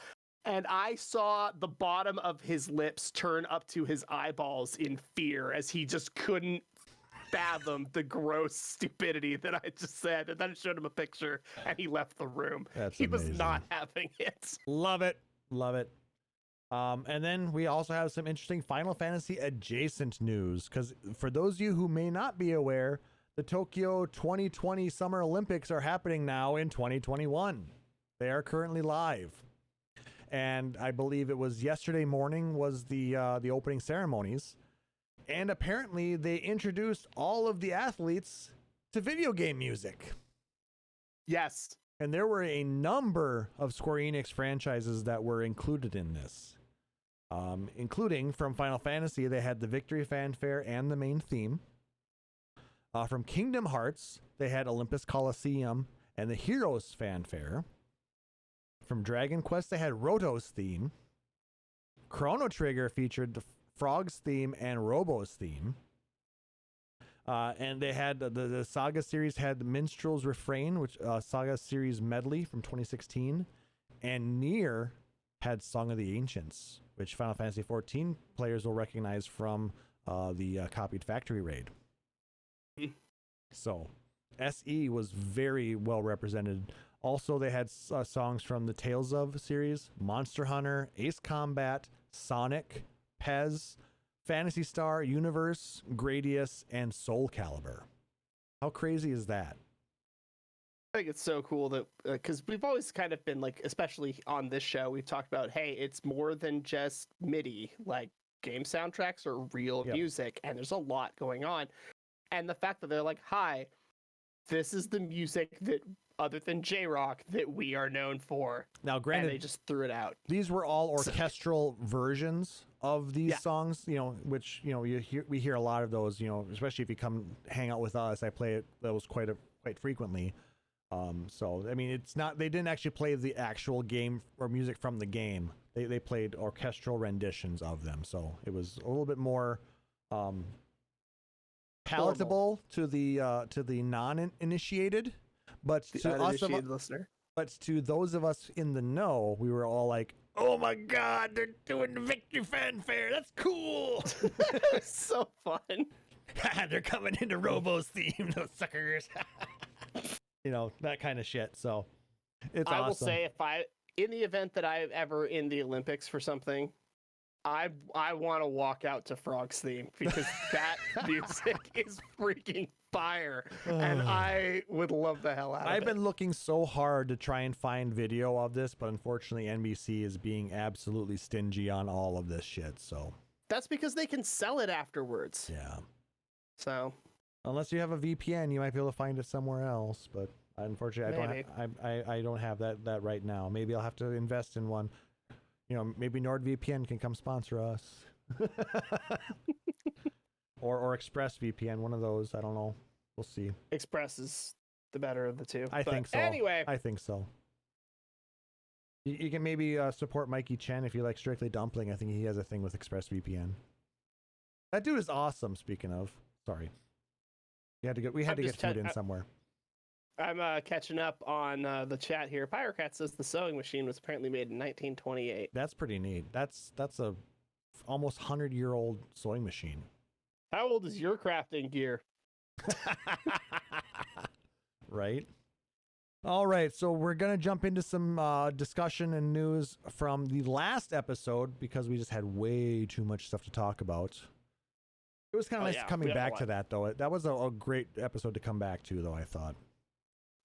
And I saw the bottom of his lips turn up to his eyeballs in fear as he just couldn't fathom the gross stupidity that I just said. And then I showed him a picture and he left the room. He was not having it. Love it. Love it. And then we also have some interesting Final Fantasy adjacent news, because for those of you who may not be aware, the Tokyo 2020 Summer Olympics are happening now in 2021. They are currently live. And I believe it was yesterday morning was the opening ceremonies. And apparently they introduced all of the athletes to video game music. Yes. And there were a number of Square Enix franchises that were included in this. Including from Final Fantasy, they had the Victory Fanfare and the main theme. From Kingdom Hearts, they had Olympus Coliseum and the Heroes Fanfare. From Dragon Quest, they had Roto's theme. Chrono Trigger featured the Frog's theme and Robo's theme. And they had the Saga series had the Minstrel's Refrain, which Saga series medley from 2016, and Nier had Song of the Ancients, which Final Fantasy XIV players will recognize from the copied factory raid. So SE was very well represented. Also, they had songs from the Tales of series, Monster Hunter, Ace Combat, Sonic, Pez, Phantasy Star, Universe, Gradius, and Soul Calibur. How crazy is that? I think it's so cool that because we've always kind of been like, especially on this show, we've talked about, hey, it's more than just MIDI. Like, game soundtracks are real music, and there's a lot going on. And the fact that they're like, hi, this is the music that, other than J-Rock, that we are known for. Now, granted, and they just threw it out. These were all orchestral versions of these songs, you know, which, you know, we hear a lot of those, you know, especially if you come hang out with us. I play those quite frequently. So I mean, it's not, they didn't actually play the actual game or music from the game. They played orchestral renditions of them. So it was a little bit more palatable to the non-initiated, but to us, listener. But to those of us in the know, we were all like, "Oh my God, they're doing the victory fanfare! That's cool!" It's so fun. They're coming into Robo's theme, those suckers. You know, that kind of shit. So it's awesome. I will say, in the event that I'm ever in the Olympics for something, I want to walk out to Frog's theme, because that music is freaking fire, and I would love the hell out of it. I've been looking so hard to try and find video of this, but unfortunately NBC is being absolutely stingy on all of this shit. So that's because they can sell it afterwards. Yeah. So unless you have a VPN, you might be able to find it somewhere else, but unfortunately, I don't have that right now. Maybe I'll have to invest in one. You know, maybe NordVPN can come sponsor us, or ExpressVPN, one of those. I don't know. We'll see. Express is the better of the two. I think so. Anyway, I think so. You can maybe support Mikey Chen if you like Strictly Dumpling. I think he has a thing with ExpressVPN. That dude is awesome. Speaking of, sorry, we had to get food in somewhere. I'm catching up on the chat here. Pyrocat says the sewing machine was apparently made in 1928. That's pretty neat. That's a almost 100-year-old sewing machine. How old is your crafting gear? Right. All right, so we're gonna jump into some discussion and news from the last episode, because we just had way too much stuff to talk about. It was kind of nice coming back to that, though. That was a great episode to come back to, though, I thought.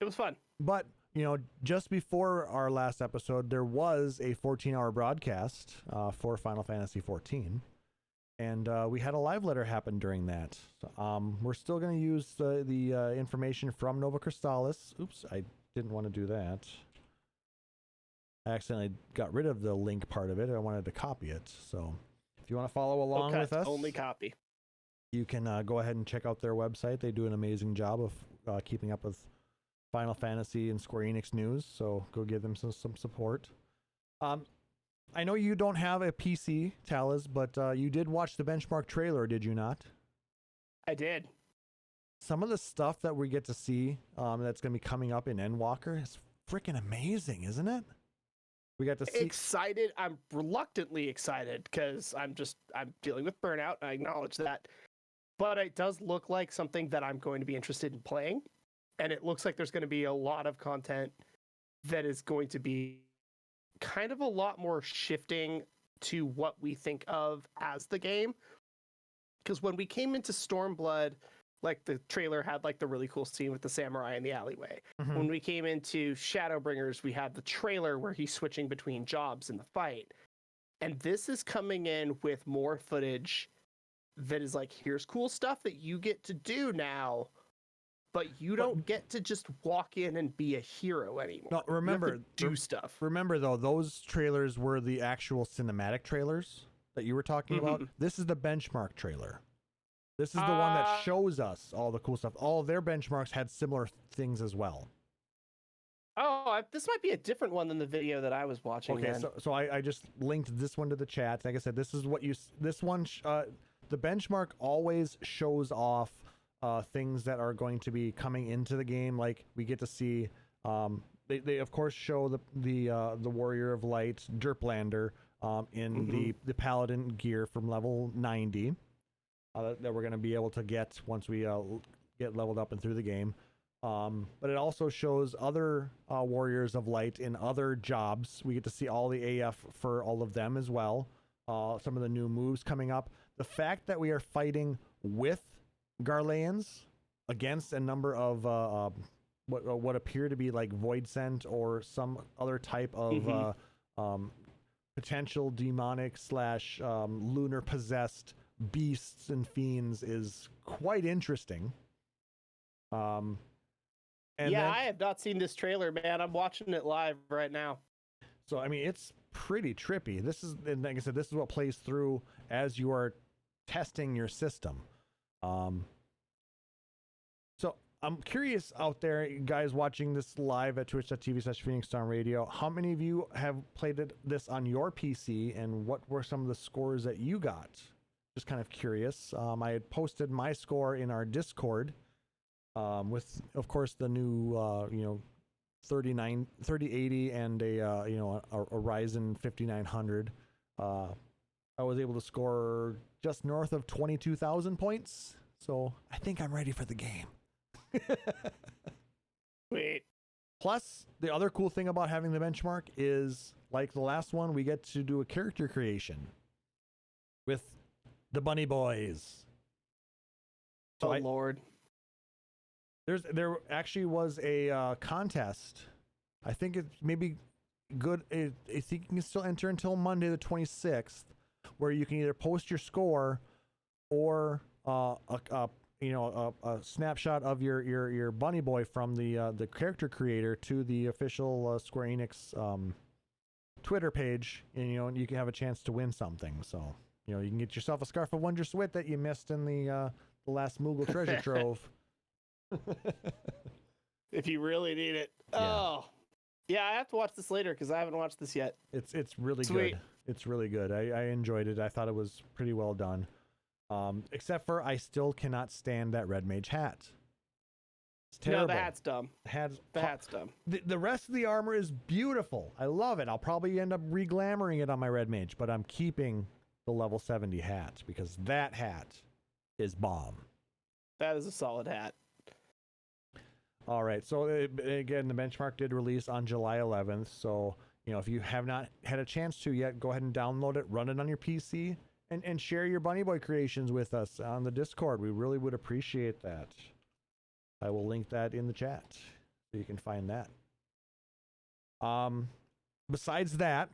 It was fun. But, you know, just before our last episode, there was a 14-hour broadcast for Final Fantasy XIV. And we had a live letter happen during that. We're still going to use the information from Nova Crystallis. Oops, I didn't want to do that. I accidentally got rid of the link part of it. I wanted to copy it. So if you want to follow along with us, only copy. You can go ahead and check out their website. They do an amazing job of keeping up with Final Fantasy and Square Enix news, so go give them some support. I know you don't have a PC, Talas, but you did watch the benchmark trailer, did you not? I did. Some of the stuff that we get to see that's going to be coming up in Endwalker is freaking amazing, isn't it? We got to see. Excited. I'm reluctantly excited because I'm dealing with burnout. I acknowledge that. But it does look like something that I'm going to be interested in playing. And it looks like there's going to be a lot of content that is going to be kind of a lot more shifting to what we think of as the game. Because when we came into Stormblood, like the trailer had like the really cool scene with the samurai in the alleyway. Mm-hmm. When we came into Shadowbringers, we had the trailer where he's switching between jobs in the fight. And this is coming in with more footage that is like, here's cool stuff that you get to do now. But you don't get to just walk in and be a hero anymore. No, remember, you have to do stuff. Remember, though, those trailers were the actual cinematic trailers that you were talking about. This is the benchmark trailer. This is the one that shows us all the cool stuff. All of their benchmarks had similar things as well. Oh, This might be a different one than the video that I was watching. Okay, then. so I just linked this one to the chat. Like I said, this is what this one the benchmark always shows off things that are going to be coming into the game. Like we get to see they of course show the Warrior of Light Derplander in the Paladin gear from level 90 that we're going to be able to get once we get leveled up and through the game. But it also shows other Warriors of Light in other jobs. We get to see all the AF for all of them as well. Some of the new moves coming up. The fact that we are fighting with Garleans against a number of what appear to be like Void Scent or some other type of potential demonic / lunar possessed beasts and fiends is quite interesting. And yeah, I have not seen this trailer, man. I'm watching it live right now. So, I mean, it's pretty trippy. This is, and like I said, this is what plays through as you are testing your system. So, I'm curious out there, guys watching this live at twitch.tv/PhoenixDownRadio, how many of you have played this on your PC, and what were some of the scores that you got? Just kind of curious. I had posted my score in our Discord. With of course the new 3080 and a Ryzen 5900, I was able to score just north of 22,000 points. So I think I'm ready for the game. Wait. Plus, the other cool thing about having the benchmark is, like the last one, we get to do a character creation with the Bunny Boys. So Lord. There actually was a contest. I think it's maybe good. I think you can still enter until Monday the 26th, where you can either post your score or a snapshot of your bunny boy from the character creator to the official Square Enix Twitter page, and you can have a chance to win something. So you can get yourself a Scarf of Wondersuite that you missed in the last Moogle treasure trove. If you really need it. Yeah. Oh. Yeah, I have to watch this later because I haven't watched this yet. It's really Sweet. good. It's really good. I enjoyed it. I thought it was pretty well done. Except for I still cannot stand that red mage hat. It's terrible. No, the hat's dumb. The hat's dumb. The rest of the armor is beautiful. I love it. I'll probably end up re-glamoring it on my red mage, but I'm keeping the level 70 hat because that hat is bomb. That is a solid hat. All right. So again, the benchmark did release on July 11th. So, if you have not had a chance to yet, go ahead and download it, run it on your PC, and share your Bunny Boy creations with us on the Discord. We really would appreciate that. I will link that in the chat so you can find that. Besides that,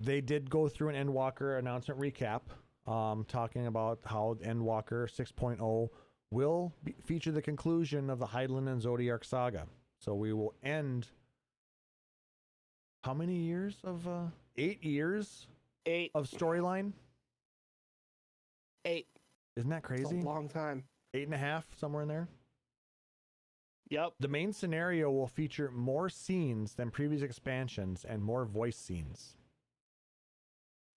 they did go through an Endwalker announcement recap, talking about how Endwalker 6.0 will feature the conclusion of the Hydaelyn and Zodiark saga. So we will end how many years of 8 years 8 of storyline? 8. Isn't that crazy? It's a long time. 8.5, somewhere in there. Yep. The main scenario will feature more scenes than previous expansions and more voice scenes.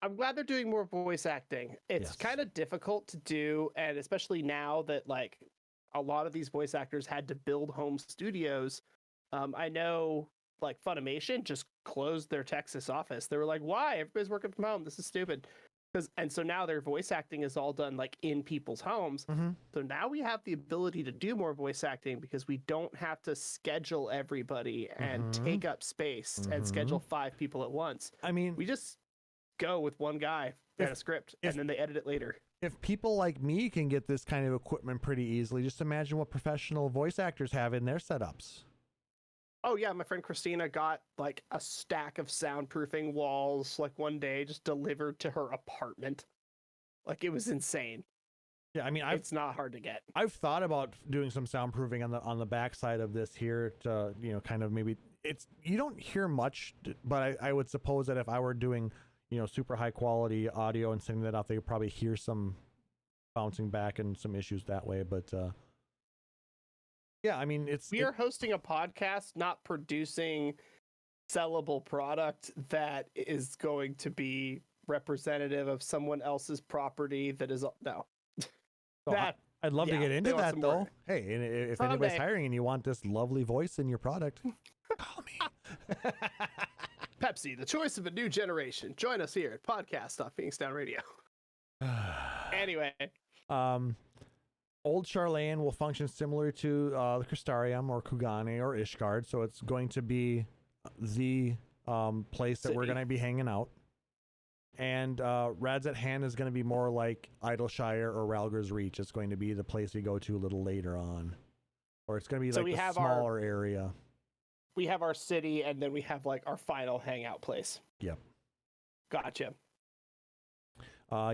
I'm glad they're doing more voice acting. It's kind of difficult to do, and especially now that like a lot of these voice actors had to build home studios. I know like Funimation just closed their Texas office. They were like, "Why? Everybody's working from home. This is stupid." And so now their voice acting is all done like in people's homes. Mm-hmm. So now we have the ability to do more voice acting because we don't have to schedule everybody and take up space and schedule 5 people at once. I mean, We just go with one guy and a script, and then they edit it later. if people like me can get this kind of equipment pretty easily, just imagine what professional voice actors have in their setups. Oh yeah, my friend Christina got like a stack of soundproofing walls like one day just delivered to her apartment. Like it was insane. Yeah, I mean, It's not hard to get. I've thought about doing some soundproofing on the backside of this here to kind of maybe you don't hear much, but I would suppose that if I were doing super high quality audio and sending that out, they would probably hear some bouncing back and some issues that way. But Yeah, I mean, We are hosting a podcast, not producing sellable product that is going to be representative of someone else's property that is no. So That I'd love to yeah, get they into want that some though. more. Hey, and if Someday. anybody's hiring and you want this lovely voice in your product, call me. Pepsi, the choice of a new generation. Join us here at podcast.phoenixdown radio. Anyway, Old Charlane will function similar to the Crystarium or Kugane or Ishgard, so it's going to be the place that we're City. going to be hanging out. And Rad's at Hand is going to be more like Idleshire or Ralger's Reach. It's going to be the place we go to a little later on, or it's going to be So like we a have smaller area. we have our city, and then we have like our final hangout place. Yep. Gotcha.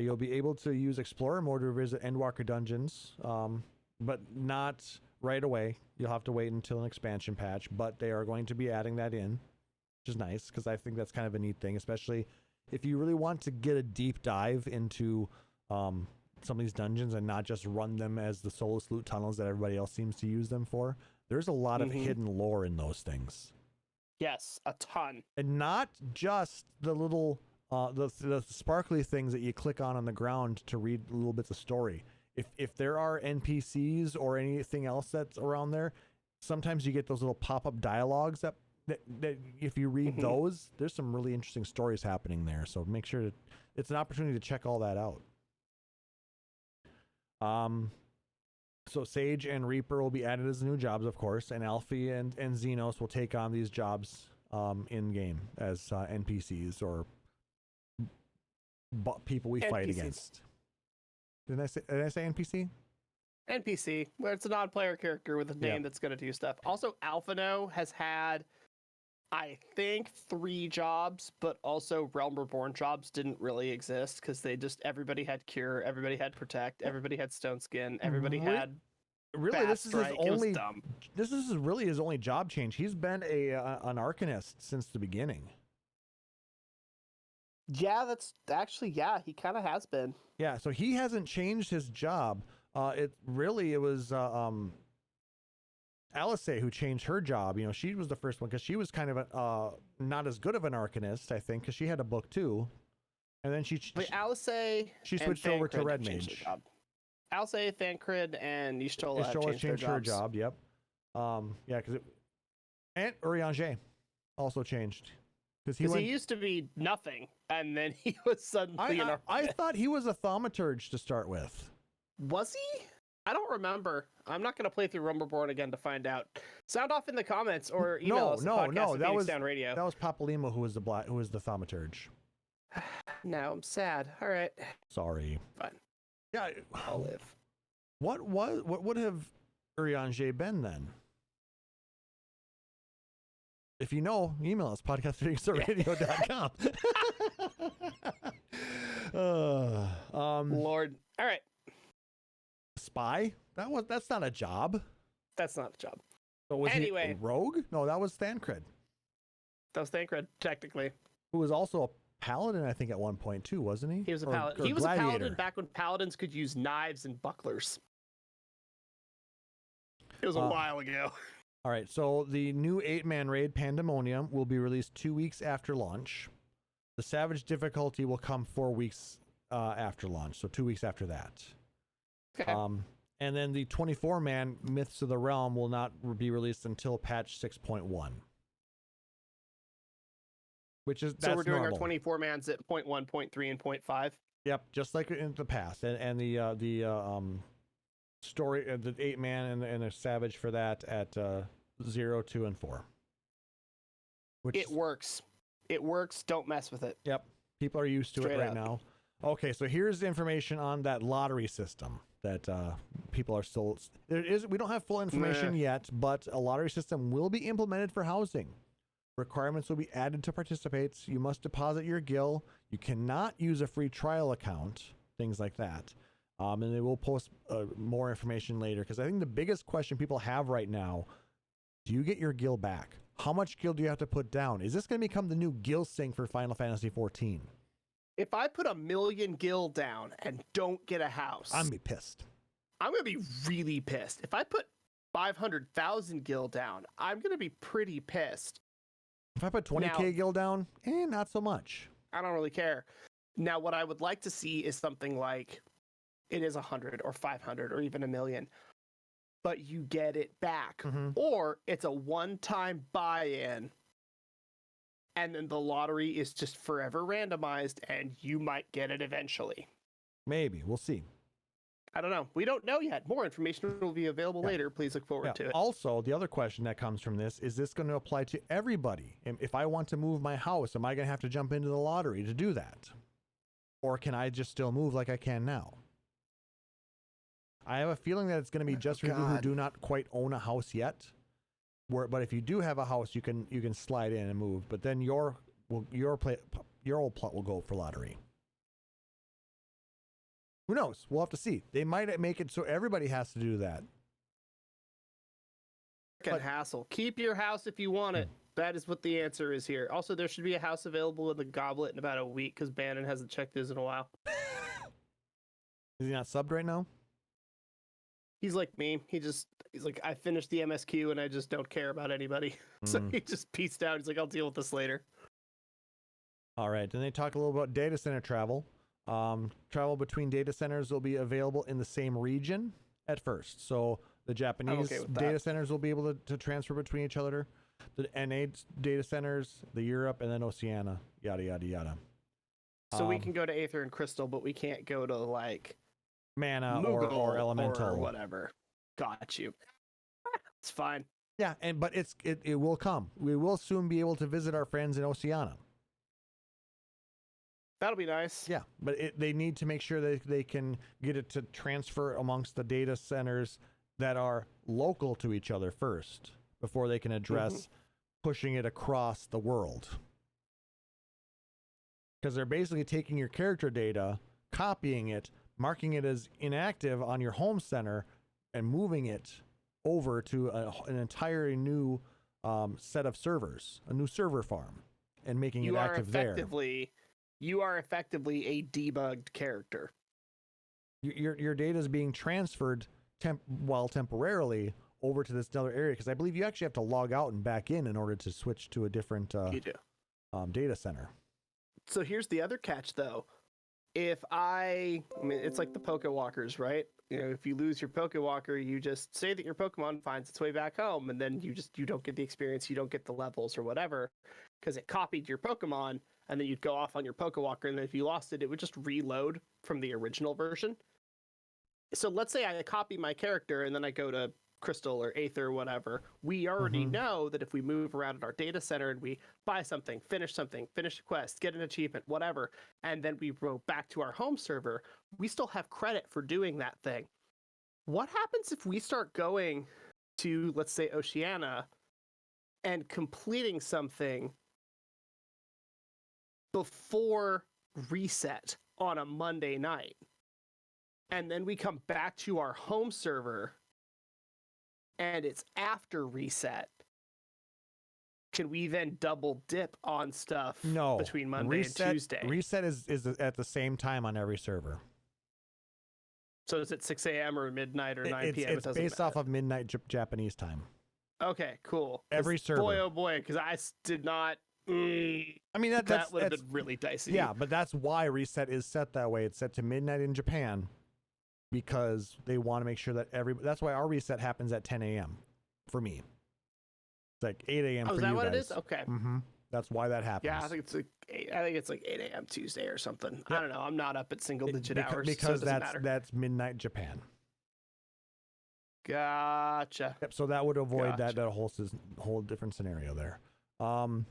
You'll be able to use Explorer mode to visit Endwalker dungeons, but not right away. You'll have to wait until an expansion patch, but they are going to be adding that in, which is nice because I think that's kind of a neat thing, especially if you really want to get a deep dive into some of these dungeons and not just run them as the Soulless Loot tunnels that everybody else seems to use them for. There's a lot of hidden lore in those things. Yes, a ton. And not just the little the sparkly things that you click on the ground to read little bits of story. If there are NPCs or anything else that's around there, sometimes you get those little pop-up dialogues that if you read those, there's some really interesting stories happening there. So make sure that it's an opportunity to check all that out. So Sage and Reaper will be added as new jobs, of course, and Alfie and Xenos will take on these jobs in game as NPCs or people we fight NPCs. against. Did I say NPC? NPC, where it's a non-player character with a name that's going to do stuff. Also, Alphino has had, I think, 3 jobs, but also Realm Reborn jobs didn't really exist because everybody had Cure, everybody had Protect, everybody had Stone Skin, everybody had really Fast Strike. It was dumb. This is really his only job change. He's been an Arcanist since the beginning. Yeah, that's actually, he kind of has been. Yeah, so he hasn't changed his job. It was Alice who changed her job. You know, she was the first one because she was kind of not as good of an Arcanist, I think, because she had a book too. And then she Alice switched over to Red Mage. Alice, Thancred, and Y'shtola changed her job. Yep. And Urianger also changed because he used to be nothing, and then he was suddenly an Arcanist. I thought he was a Thaumaturge to start with. Was he? I don't remember. I'm not going to play through Rumberborn again to find out. Sound off in the comments or email us. No. That was Radio. That was Papalimo who was the Thaumaturge. Now I'm sad. All right. Sorry. Fine. Yeah, I'll live. What would have Urianger been then? If you know, email us podcast@radio.com. Lord. All right. Spy? That's not a job. That's not a job. So was he a rogue? No, that was Thancred. That was Thancred, technically. Who was also a paladin, I think, at one point too, wasn't he? He was a paladin. He was a paladin back when paladins could use knives and bucklers. It was a while ago. All right, so the new 8-man raid Pandemonium will be released 2 weeks after launch. The Savage difficulty will come 4 weeks after launch, so 2 weeks after that. Okay. And then the 24-man Myths of the Realm will not be released until patch 6.1. So we're doing normal. our 24-mans at 0.1, 0.3, and 0.5? Yep, just like in the past. And the story, the 8-man and the Savage for that at 0, 2, and 4. It works. It works. Don't mess with it. Yep. People are used to it right now. Okay, so here's the information on that lottery system that people are still... We don't have full information yet, but a lottery system will be implemented for housing. Requirements will be added to participate. You must deposit your gil. You cannot use a free trial account, things like that. And they will post more information later, because I think the biggest question people have right now, do you get your gil back? How much gil do you have to put down? Is this going to become the new gil sync for Final Fantasy XIV? If I put 1 million gil down and don't get a house, I'm going to be pissed. I'm going to be really pissed. If I put 500,000 gil down, I'm going to be pretty pissed. If I put 20k gil down, not so much. I don't really care. Now, what I would like to see is something like it is 100 or 500 or even 1 million, but you get it back. Or it's a one-time buy-in, and then the lottery is just forever randomized, and you might get it eventually. Maybe. We'll see. I don't know. We don't know yet. More information will be available later. Please look forward to it. Also, the other question that comes from this, is this going to apply to everybody? If I want to move my house, am I going to have to jump into the lottery to do that? Or can I just still move like I can now? I have a feeling that it's going to be just for people who do not quite own a house yet. But if you do have a house, you can slide in and move. But then your old plot will go for lottery. Who knows? We'll have to see. They might make it so everybody has to do that. Hassle. Keep your house if you want it. That is what the answer is here. Also, there should be a house available in the Goblet in about a week because Bannon hasn't checked his in a while. Is he not subbed right now? He's like me. He's like, I finished the MSQ and I just don't care about anybody. So he just pieced out. He's like, I'll deal with this later. All right. Then they talk a little about data center travel. Travel between data centers will be available in the same region at first. So the Japanese data centers will be able to transfer between each other. The NA data centers, the Europe, and then Oceania, yada, yada, yada. So we can go to Aether and Crystal, but we can't go to like Mana or Elemental or whatever. Got you. It's fine. Yeah, but it will come. We will soon be able to visit our friends in Oceania. That'll be nice. Yeah, but they need to make sure that they can get it to transfer amongst the data centers that are local to each other first before they can address pushing it across the world. Because they're basically taking your character data, copying it, marking it as inactive on your home center, and moving it over to an entirely new set of servers, a new server farm, and making it active there. You are effectively a debugged character. Your data is being transferred temporarily over to this other area, because I believe you actually have to log out and back in order to switch to a different data center. So here's the other catch, though. If I mean, it's like the Pokewalkers, right? You know, if you lose your Pokewalker, you just say that your Pokemon finds its way back home, and then you don't get the experience, you don't get the levels or whatever, because it copied your Pokemon, and then you'd go off on your Pokewalker, and then if you lost it, it would just reload from the original version. So let's say I copy my character, and then I go to Crystal or Aether or whatever. We already know that if we move around at our data center and we buy something, finish a quest, get an achievement, whatever, and then we go back to our home server, we still have credit for doing that thing. What happens if we start going to, let's say, Oceania and completing something before reset on a Monday night, and then we come back to our home server and it's after reset? Can we then double dip on stuff between Monday and Tuesday? Reset is at the same time on every server. So is it 6 a.m. or midnight or 9 p.m.? It's based off of midnight Japanese time. Okay, cool. Every server. Boy, oh boy, because I did not... I mean, that would have been really dicey. Yeah, but that's why reset is set that way. It's set to midnight in Japan, because they want to make sure that that's why our reset happens at 10 a.m. for me. It's like 8 a.m. for you guys. Oh, is that what it is? Okay. That's why that happens. Yeah, I think it's like 8 a.m. Tuesday or something. Yep. I don't know. I'm not up at single-digit hours, because so it doesn't matter. That's midnight Japan. Gotcha. Yep. So that would avoid that whole different scenario there. And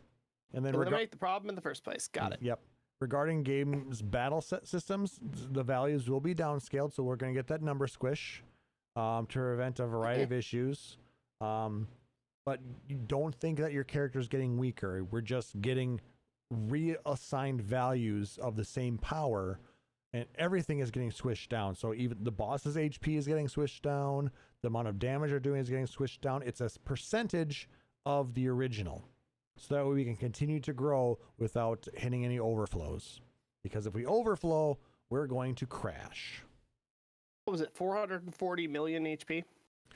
then eliminate the problem in the first place. Got it. Yep. Regarding games battle set systems, the values will be downscaled, so we're going to get that number squish to prevent a variety of issues. But you don't think that your character is getting weaker. We're just getting reassigned values of the same power, and everything is getting swished down. So even the boss's HP is getting swished down. The amount of damage they're doing is getting swished down. It's a percentage of the original. So that way we can continue to grow without hitting any overflows. Because if we overflow, we're going to crash. What was it, 440 million HP?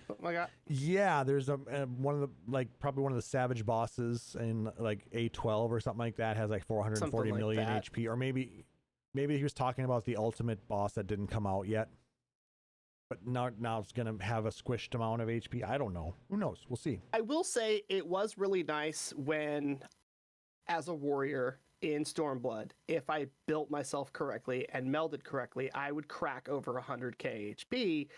Something like that. Yeah, there's one of the probably one of the savage bosses in like A12 or something like that has like 440 Something like million that. HP, or maybe he was talking about the ultimate boss that didn't come out yet. But now it's gonna have a squished amount of HP. I don't know. Who knows? We'll see. I will say it was really nice when, as a warrior in Stormblood, if I built myself correctly and melded correctly, I would crack over 100k HP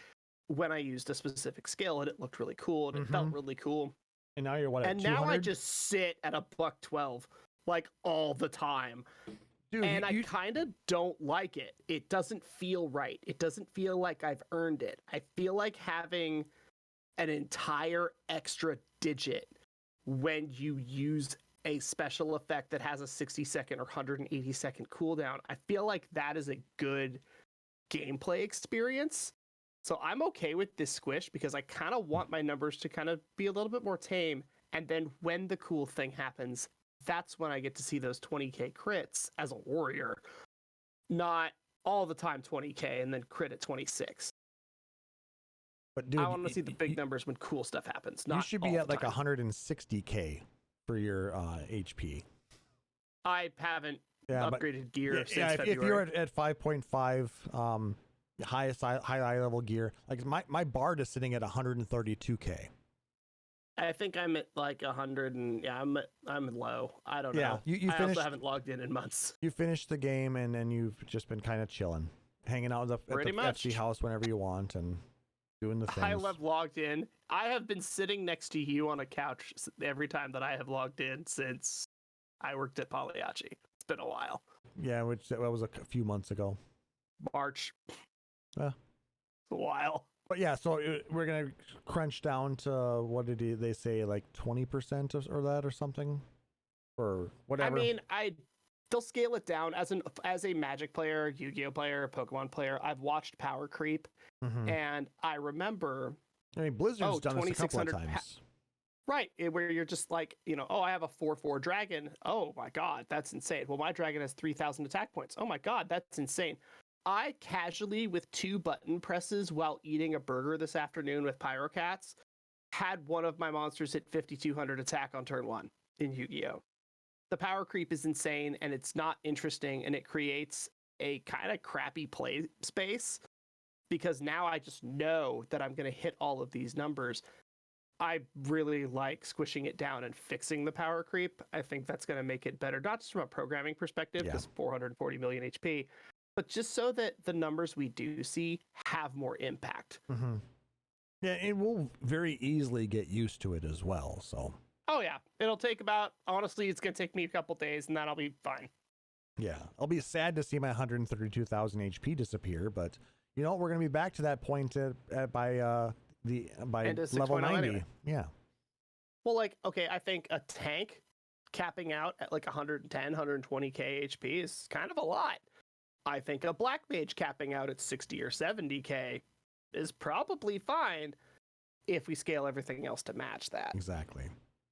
when I used a specific skill, and it looked really cool, and it felt really cool. And now you're what? At And 200? now I just sit at a $112 like all the time. Dude, And I kind of don't like it. It doesn't feel right. It doesn't feel like I've earned it. I feel like having an entire extra digit when you use a special effect that has a 60-second or 180-second cooldown. I feel like that is a good gameplay experience. So I'm okay with this squish because I kind of want my numbers to kind of be a little bit more tame. And then when the cool thing happens, that's when I get to see those 20k crits as a warrior, not all the time 20k and then crit at 26. But dude, I want to see the big numbers when cool stuff happens. Not you should be all at the like time. 160k for your HP. I haven't Yeah, upgraded gear since if February. you're at 5.5, highest high level gear, like my Bard is sitting at 132k. I think I'm at like 100, and yeah, I'm low. I don't Yeah, know. you I finished. also haven't logged in months. You finished the game and then you've just been kind of chilling, hanging out at the Pretty much. FC house whenever you want and doing the things. I have logged in. I have been sitting next to you on a couch every time that I have logged in since I worked at Pagliacci. It's been a while. Yeah, which that was a few months ago. March. Yeah. It's a while. But yeah, so we're gonna crunch down to what did they say, like 20% or that or something, or whatever. I mean, they'll scale it down as a Magic player, Yu-Gi-Oh player, Pokemon player. I've watched power creep, and I remember. I mean, Blizzard's done this a couple of 2600 times. Right, where you're just like, oh, I have a 4/4 dragon. Oh my god, that's insane. Well, my dragon has 3,000 attack points. Oh my god, that's insane. I casually, with 2 button presses while eating a burger this afternoon with Pyrocats, had one of my monsters hit 5,200 attack on turn 1 in Yu-Gi-Oh! The power creep is insane, and it's not interesting, and it creates a kind of crappy play space, because now I just know that I'm going to hit all of these numbers. I really like squishing it down and fixing the power creep. I think that's going to make it better, not just from a programming perspective, because 440 million HP, but just so that the numbers we do see have more impact. Yeah, it will very easily get used to it as well. So. Oh yeah, it'll take honestly, it's going to take me a couple days, and then I'll be fine. Yeah, I'll be sad to see my 132,000 HP disappear, but we're going to be back to that point by level 90. Anyway. Yeah. Well, okay, I think a tank capping out at like 110, 120k HP is kind of a lot. I think a black mage capping out at 60 or 70k is probably fine if we scale everything else to match that. Exactly.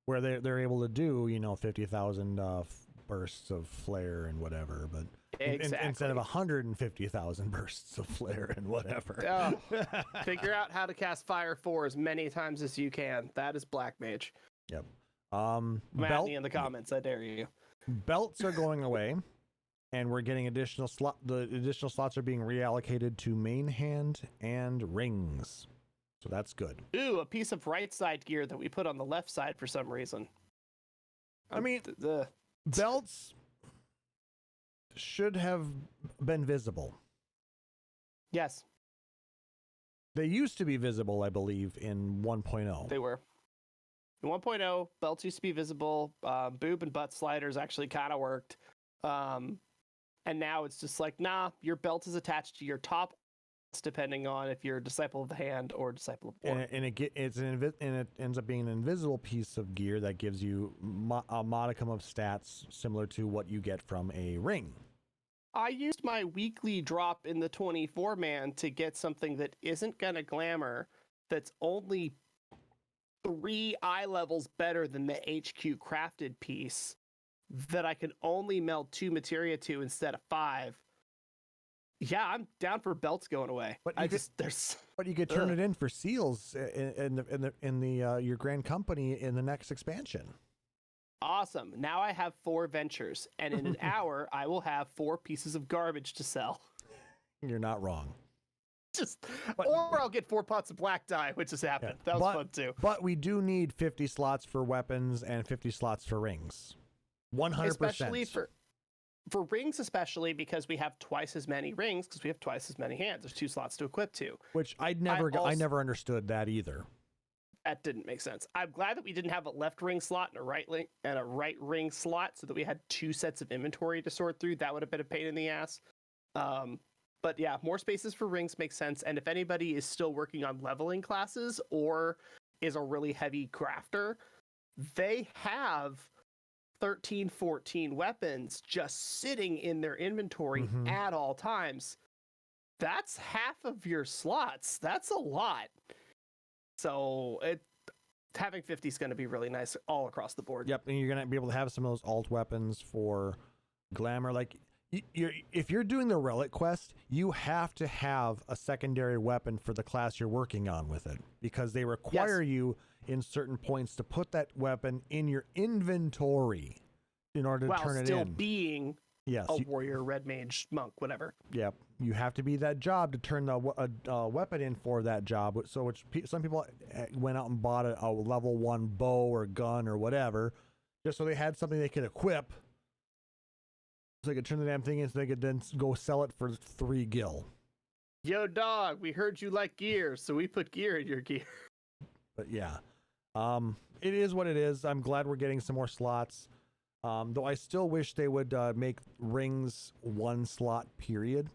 Where they're able to do 50,000 bursts of flare and whatever, but instead of 150,000 bursts of flare and whatever. Figure out how to cast Fire 4 as many times as you can. That is black mage. Yep. Matt me in the comments, I dare you. Belts are going away, and we're getting additional the additional slots are being reallocated to main hand and rings. So that's good. Ooh, a piece of right side gear that we put on the left side for some reason. I mean, the belts should have been visible. Yes. They used to be visible, I believe, in 1.0. They were. In 1.0, belts used to be visible. Boob and butt sliders actually kind of worked. And now it's just like, nah, your belt is attached to your top, depending on if you're a Disciple of the Hand or Disciple of War. And it ends up being an invisible piece of gear that gives you a modicum of stats similar to what you get from a ring. I used my weekly drop in the 24-man to get something that isn't gonna glamour, that's only 3 eye levels better than the HQ crafted piece, that I can only meld 2 materia to instead of 5. Yeah, I'm down for belts going away. But there's. But you could turn it in for seals in the your grand company in the next expansion. Awesome. Now I have 4 ventures, and in an hour I will have 4 pieces of garbage to sell. You're not wrong. Or I'll get 4 pots of black dye, which has happened. Yeah. That was fun too. But we do need 50 slots for weapons and 50 slots for rings. 100%. Especially for rings, especially because we have twice as many rings because we have twice as many hands. There's 2 slots to equip to. Which I never understood that either. That didn't make sense. I'm glad that we didn't have a left ring slot and a right ring slot, so that we had 2 sets of inventory to sort through. That would have been a pain in the ass. But yeah, more spaces for rings makes sense. And if anybody is still working on leveling classes or is a really heavy crafter, they have 13, 14 weapons just sitting in their inventory at all times. That's half of your slots. That's a lot. So having 50 is going to be really nice all across the board. Yep, and you're going to be able to have some of those alt weapons for glamour. Like, if you're doing the relic quest, you have to have a secondary weapon for the class you're working on with it, because they require you in certain points to put that weapon in your inventory in order to turn it in. While still being a warrior, red mage, monk, whatever. Yep, you have to be that job to turn the weapon in for that job. So some people went out and bought a level 1 bow or gun or whatever, just so they had something they could equip. So they could turn the damn thing in, so they could then go sell it for 3 gil. Yo, dog, we heard you like gear, so we put gear in your gear. But yeah, it is what it is. I'm glad we're getting some more slots. Though I still wish they would make rings 1 slot period.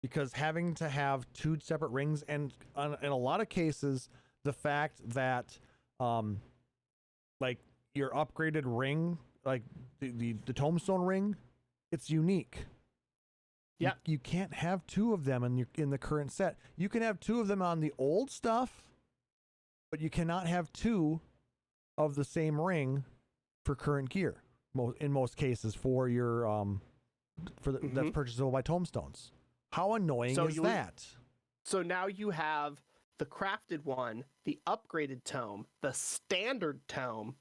Because having to have 2 separate rings, and in a lot of cases, the fact that like your upgraded ring, like the tombstone ring, it's unique. Yeah, you can't have 2 of them in the current set. You can have 2 of them on the old stuff, but you cannot have 2 of the same ring for current gear. In most cases, for your that's purchasable by tombstones. How annoying is that? So now you have the crafted one, the upgraded tome, the standard tome,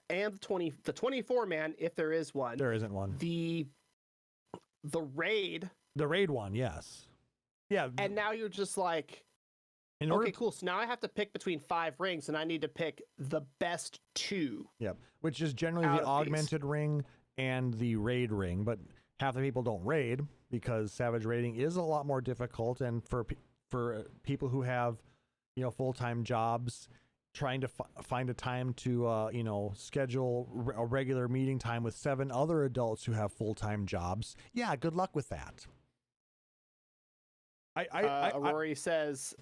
and the 24 man, if there is one. There isn't one. The raid. The raid one, yes. Yeah. And now you're just like, cool. So now I have to pick between 5 rings, and I need to pick the best 2. Yep. Which is generally the augmented ring and the raid ring, but half the people don't raid because savage raiding is a lot more difficult, and for people who have, full-time jobs, trying to find a time to schedule a regular meeting time with 7 other adults who have full-time jobs. Yeah, good luck with that. Rory says,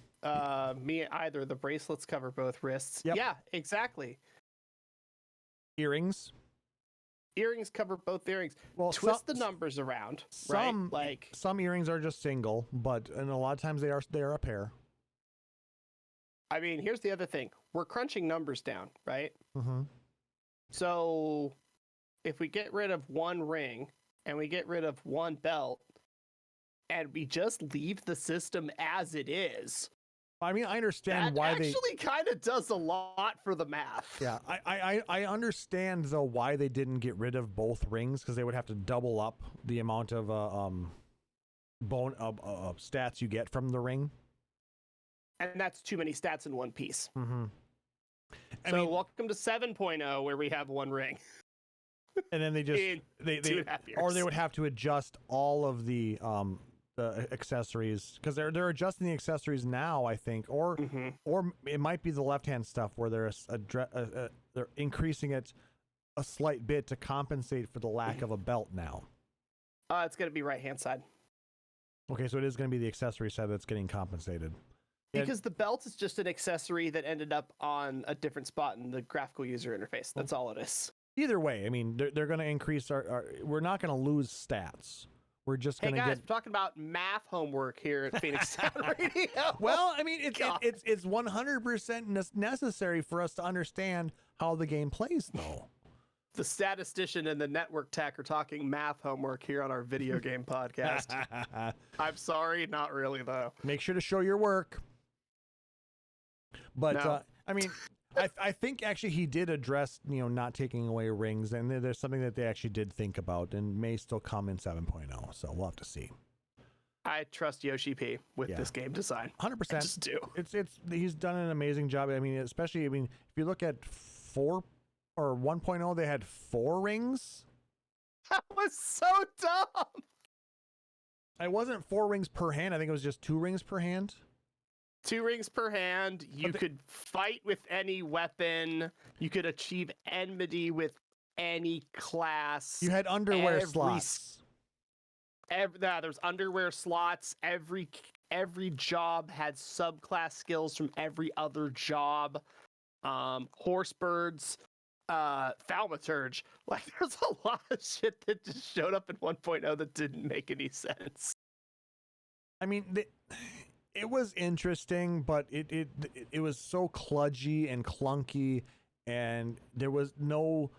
me either. The bracelets cover both wrists. Yep. Yeah, exactly. Earrings cover both earrings. Well, twist the numbers around. Some earrings are just single, and a lot of times they are a pair. I mean, here's the other thing. We're crunching numbers down, right? Mm-hmm. So if we get rid of 1 ring and we get rid of 1 belt and we just leave the system as it is, I mean, I understand why they actually kind of does a lot for the math. Yeah, I understand though why they didn't get rid of both rings, because they would have to double up the amount of stats you get from the ring. And that's too many stats in one piece. Mm-hmm. Welcome to 7.0, where we have 1 ring. And then they just they would have to adjust all of the accessories, because they're adjusting the accessories now, I think, or it might be the left-hand stuff where they're increasing it a slight bit to compensate for the lack of a belt now. It's going to be right-hand side. Okay, so it is going to be the accessory side that's getting compensated. Because the belt is just an accessory that ended up on a different spot in the graphical user interface. That's all it is. Either way, I mean, they're going to increase our we're not going to lose stats. We're just going to we're talking about math homework here at Phoenix Sound Radio. Well, I mean, it's 100% necessary for us to understand how the game plays, though. the statistician and the network tech are talking math homework here on our video game podcast. I'm sorry, not really though. Make sure to show your work. But No. I mean, I think actually he did address, not taking away rings, and there's something that they actually did think about, and may still come in 7.0. So we'll have to see. I trust Yoshi P with this game design. 100%. I just do. It's he's done an amazing job. I mean, especially if you look at 4 or 1.0, they had 4 rings. That was so dumb. It wasn't 4 rings per hand. I think it was just 2 rings per hand. 2 rings per hand. You could fight with any weapon. You could achieve enmity with any class. You had underwear slots. There's underwear slots. Every job had subclass skills from every other job. Horsebirds, thaumaturge. Like, there's a lot of shit that just showed up in 1.0 that didn't make any sense. I mean, it was interesting, but it was so kludgy and clunky, and there was no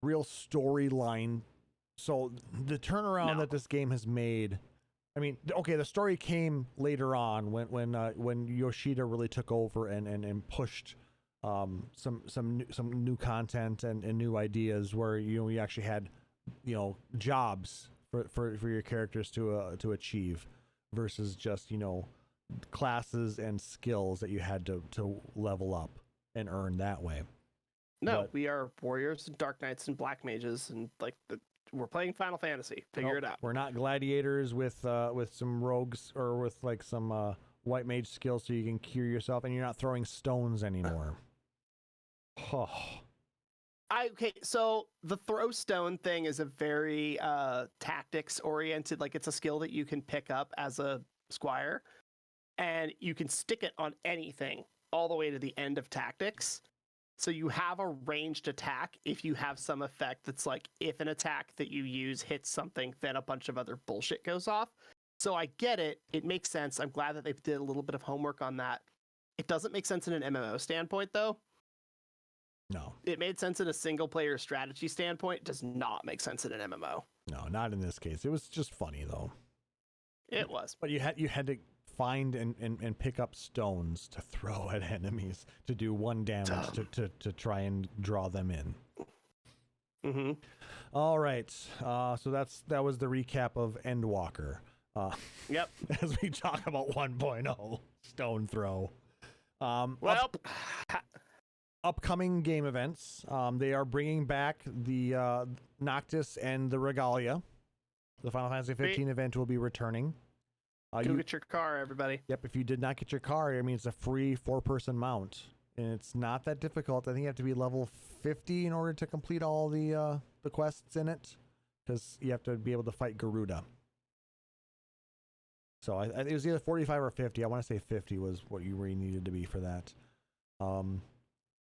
real storyline. So the turnaround that this game has made, I mean, okay, the story came later on when Yoshida really took over and pushed some new content and new ideas where you actually had jobs for your characters to achieve versus just classes and skills that you had to level up and earn that way. No, we are warriors and dark knights and black mages, and we're playing Final Fantasy. Figure it out. We're not gladiators with some rogues or with some white mage skills so you can cure yourself, and you're not throwing stones anymore. Okay, so the throw stone thing is a very tactics oriented. Like, it's a skill that you can pick up as a squire, and you can stick it on anything all the way to the end of tactics. So you have a ranged attack if you have some effect that's like, if an attack that you use hits something, then a bunch of other bullshit goes off. So I get it. It makes sense. I'm glad that they did a little bit of homework on that. It doesn't make sense in an MMO standpoint, though. No. It made sense in a single-player strategy standpoint. It does not make sense in an MMO. No, not in this case. It was just funny, though. It was. But you had to find and pick up stones to throw at enemies to do 1 damage to try and draw them in. Mm-hmm. All right. So that was the recap of Endwalker. Yep. As we talk about 1.0 stone throw. Upcoming game events. They are bringing back the Noctis and the Regalia. The Final Fantasy 15 event will be returning. Go get your car, everybody. Yep, if you did not get your car, I mean, it's a free 4-person mount, and it's not that difficult. I think you have to be level 50 in order to complete all the quests in it, because you have to be able to fight Garuda. So it was either 45 or 50. I want to say 50 was what you really needed to be for that. I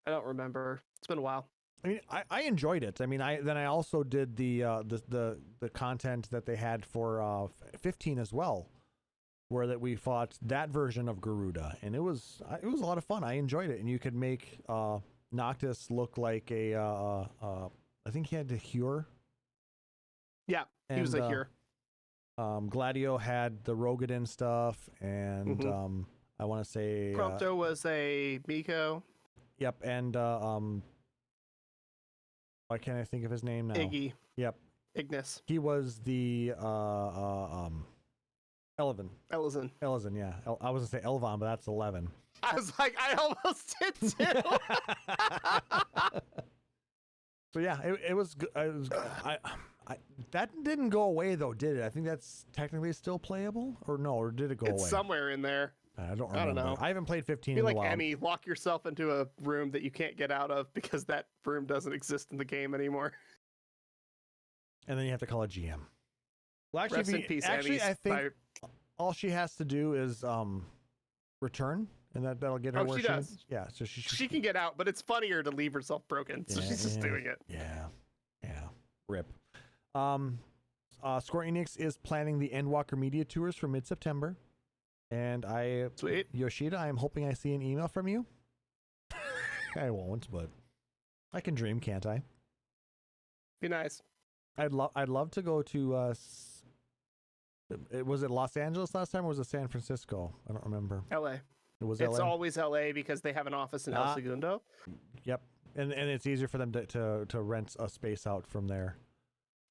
don't remember. It's been a while. I mean, I enjoyed it. I mean, I also did the content that they had for 15 as well, where that we fought that version of Garuda, and it was a lot of fun. I enjoyed it, and you could make Noctis look like I think he had the Hure. Yeah, he was a Hure. Gladio had the Rogadin stuff, and I want to say Prompto was a Miko. Yep, and why can't I think of his name now? Iggy. Yep. Ignis. He was the Elevin. Elizin, yeah. I was gonna say Elvon, but that's 11. I was like, I almost did too. So yeah, it was good. That didn't go away though, did it? I think that's technically still playable, or no? Or did it go away? It's somewhere in there. I don't remember. I don't know. I haven't played 15 Be in like a while. Emmy, lock yourself into a room that you can't get out of because that room doesn't exist in the game anymore. And then you have to call a GM. Well, actually, Rest in peace, actually, Emmys. I think all she has to do is return, and that'll get her where she does. Yeah, so she can get out, but it's funnier to leave herself broken, so she's just doing it. Yeah. Rip. Square Enix is planning the Endwalker media tours for mid-September, and Sweet. Yoshida, I'm hoping I see an email from you. I won't, but I can dream, can't I? Be nice. I'd love to go to was it Los Angeles last time or was it San Francisco? I don't remember. LA. It's It's always LA because they have an office in El Segundo. Yep. And it's easier for them to rent a space out from there.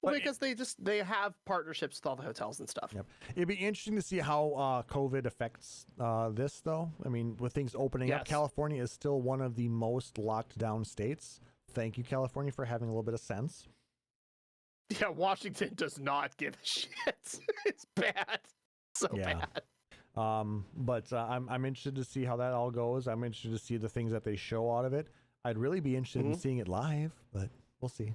Well, because they have partnerships with all the hotels and stuff. Yep. It'd be interesting to see how COVID affects this, though. I mean, with things opening up, California is still one of the most locked down states. Thank you, California, for having a little bit of sense. Yeah, Washington does not give a shit. It's bad. So bad. But I'm interested to see how that all goes. I'm interested to see the things that they show out of it. I'd really be interested in seeing it live, but we'll see.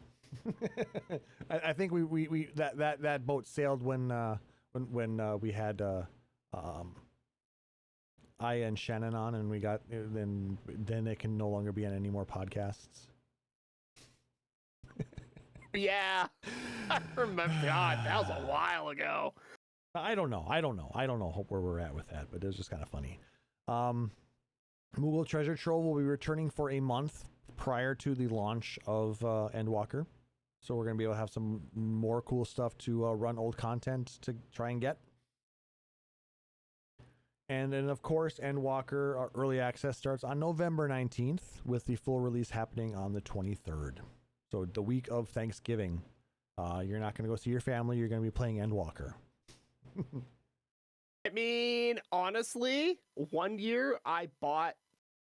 I think we that boat sailed when we had I and Shannon on, and we got then it can no longer be on any more podcasts. Yeah, I remember. God, that was a while ago. I don't know where we're at with that, but it was just kind of funny. Moogle Treasure Trove will be returning for a month prior to the launch of Endwalker. So we're going to be able to have some more cool stuff to run old content to try and get. And then, of course, Endwalker early access starts on November 19th with the full release happening on the 23rd. So the week of Thanksgiving. You're not going to go see your family. You're going to be playing Endwalker. I mean, honestly, one year I bought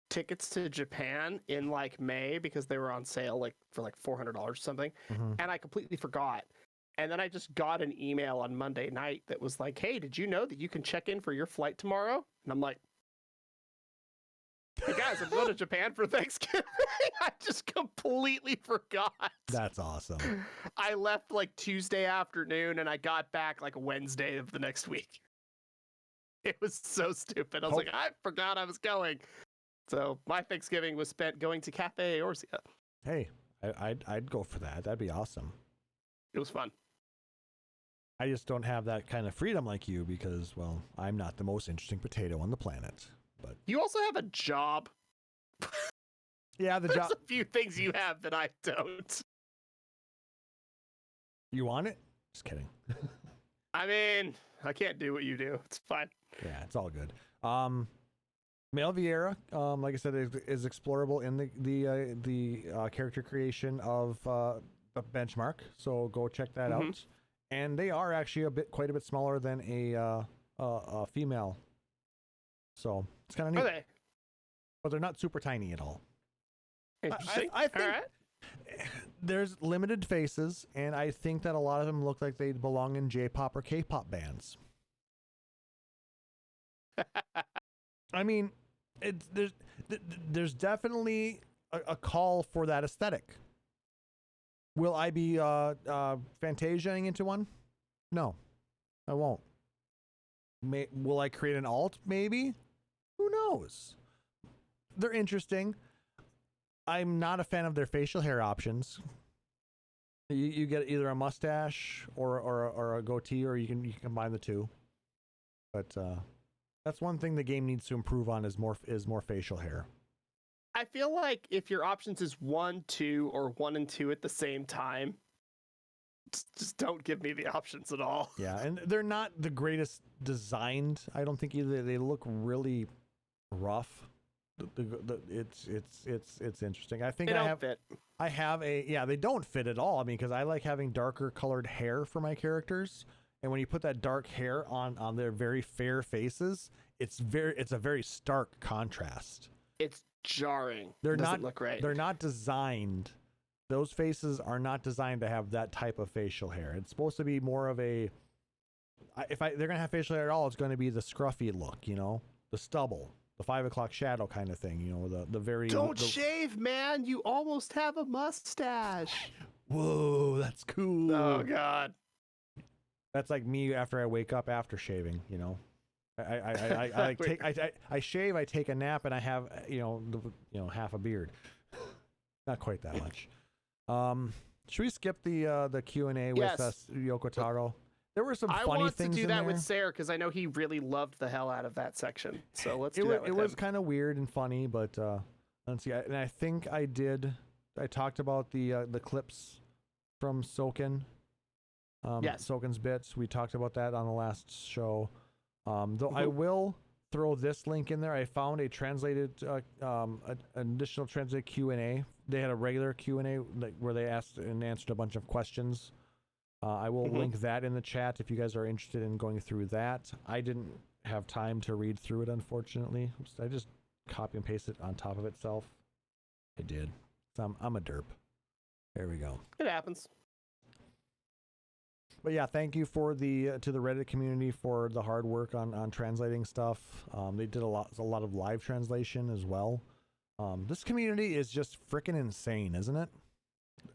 tickets to Japan in like May because they were on sale for $400 or something, and I completely forgot. And then I just got an email on Monday night that was like, "Hey, did you know that you can check in for your flight tomorrow?" And I'm like, "Hey guys, I'm going to Japan for Thanksgiving." I just completely forgot. That's awesome. I left Tuesday afternoon and I got back Wednesday of the next week. It was so stupid. I was I forgot I was going. So my Thanksgiving was spent going to Cafe Orsia. Hey, I'd go for that. That'd be awesome. It was fun. I just don't have that kind of freedom like you because, well, I'm not the most interesting potato on the planet. But you also have a job. Yeah, There's a few things you have that I don't. You want it? Just kidding. I mean, I can't do what you do. It's fine. Yeah, it's all good. Male Vieira, like I said, is explorable in the character creation of a Benchmark. So go check that out. And they are actually quite a bit smaller than a female. So it's kind of neat. Are they? But they're not super tiny at all. Interesting. I think there's limited faces, and I think that a lot of them look like they belong in J-pop or K-pop bands. I mean, there's definitely a call for that aesthetic. Will I be Fantasiaing into one? No, I won't. Will I create an alt? Maybe. Who knows? They're interesting. I'm not a fan of their facial hair options. You get either a mustache or a goatee, or you can combine the two. But that's one thing the game needs to improve on is more facial hair. I feel like if your options is 1, 2, or 1 and 2 at the same time, just don't give me the options at all. Yeah, and they're not the greatest designed. I don't think either. They look really rough. It's interesting. I think they don't fit. They don't fit at all. I mean, because I like having darker colored hair for my characters, and when you put that dark hair on their very fair faces, it's a very stark contrast. It's jarring. Doesn't look right. They're not designed. Those faces are not designed to have that type of facial hair. It's supposed to be more of a. They're gonna have facial hair at all, it's going to be the scruffy look, the stubble. The 5 o'clock shadow kind of thing, the very. Don't shave, man. You almost have a mustache. Whoa, that's cool. Oh God. That's like me after I wake up after shaving. I shave, I take a nap, and I have half a beard. Not quite that much. Should we skip the Q&A with Yoko Taro? There were some funny things in there. I want to do that with Sarah because I know he really loved the hell out of that section. So let's do that with him. It was kind of weird and funny, but let's see. And I think I talked about the clips from Soken. Yes. Soken's Bits. We talked about that on the last show. Though I will throw this link in there. I found a translated, an additional translated Q&A. They had a regular Q&A where they asked and answered a bunch of questions. I will link that in the chat if you guys are interested in going through that. I didn't have time to read through it, unfortunately. I just copy and paste it on top of itself. I did. So I'm a derp. There we go. It happens. But yeah, thank you for the to the Reddit community for the hard work on translating stuff. They did a lot of live translation as well. This community is just freaking insane, isn't it?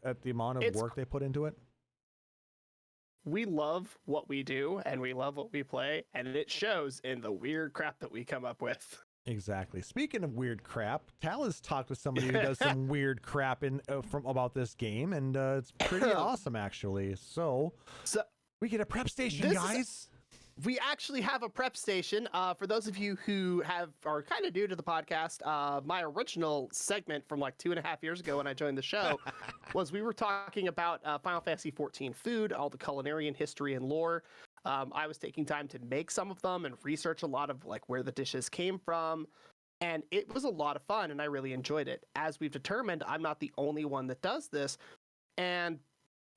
At the amount of work they put into it. We love what we do and we love what we play, and it shows in the weird crap that we come up with. Exactly. Speaking of weird crap, Tal has talked with somebody who does some weird crap about this game, and it's pretty awesome, actually. So we get a prep station, guys. We actually have a prep station. For those of you who are kind of new to the podcast, my original segment from like 2.5 years ago when I joined the show was we were talking about Final Fantasy XIV food, all the culinary and history and lore. I was taking time to make some of them and research a lot of like where the dishes came from. And it was a lot of fun and I really enjoyed it. As we've determined, I'm not the only one that does this. And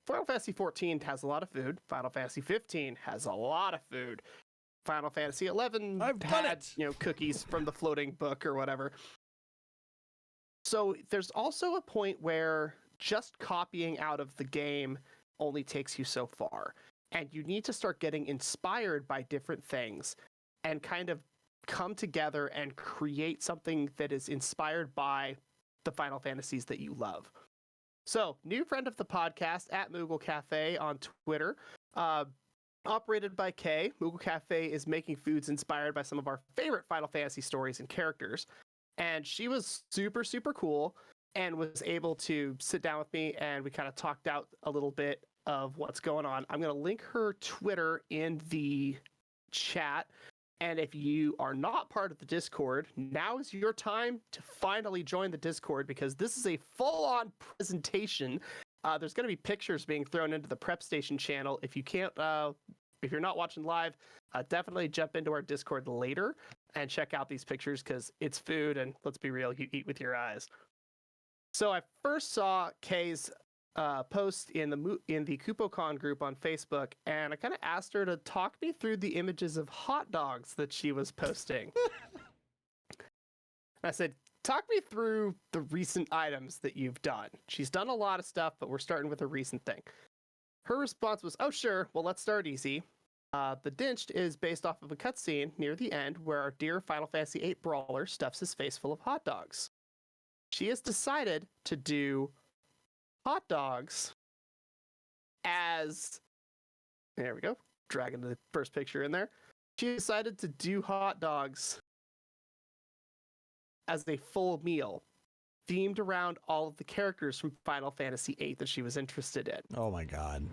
Final Fantasy XIV has a lot of food. Final Fantasy 15 has a lot of food. Final Fantasy 11 had, cookies from the floating book or whatever. So there's also a point where just copying out of the game only takes you so far. And you need to start getting inspired by different things and kind of come together and create something that is inspired by the Final Fantasies that you love. So, new friend of the podcast at Moogle Cafe on Twitter, operated by Kay. Moogle Cafe is making foods inspired by some of our favorite Final Fantasy stories and characters. And she was super, super cool and was able to sit down with me and we kind of talked out a little bit of what's going on. I'm going to link her Twitter in the chat. And if you are not part of the Discord, now is your time to finally join the Discord because this is a full-on presentation. There's going to be pictures being thrown into the Prep Station channel. If you can't, if you're not watching live, definitely jump into our Discord later and check out these pictures because it's food and let's be real, you eat with your eyes. So I first saw Kay's post in the KupoCon group on Facebook, and I kind of asked her to talk me through the images of hot dogs that she was posting. I said, talk me through the recent items that you've done. She's done a lot of stuff, but we're starting with a recent thing. Her response was, oh, sure. Well, let's start easy. The Dinched is based off of a cutscene near the end where our dear Final Fantasy VIII brawler stuffs his face full of hot dogs. She has decided to do hot dogs as, there we go, dragging the first picture in there. She decided to do hot dogs as a full meal themed around all of the characters from Final Fantasy VIII that she was interested in. Oh my god.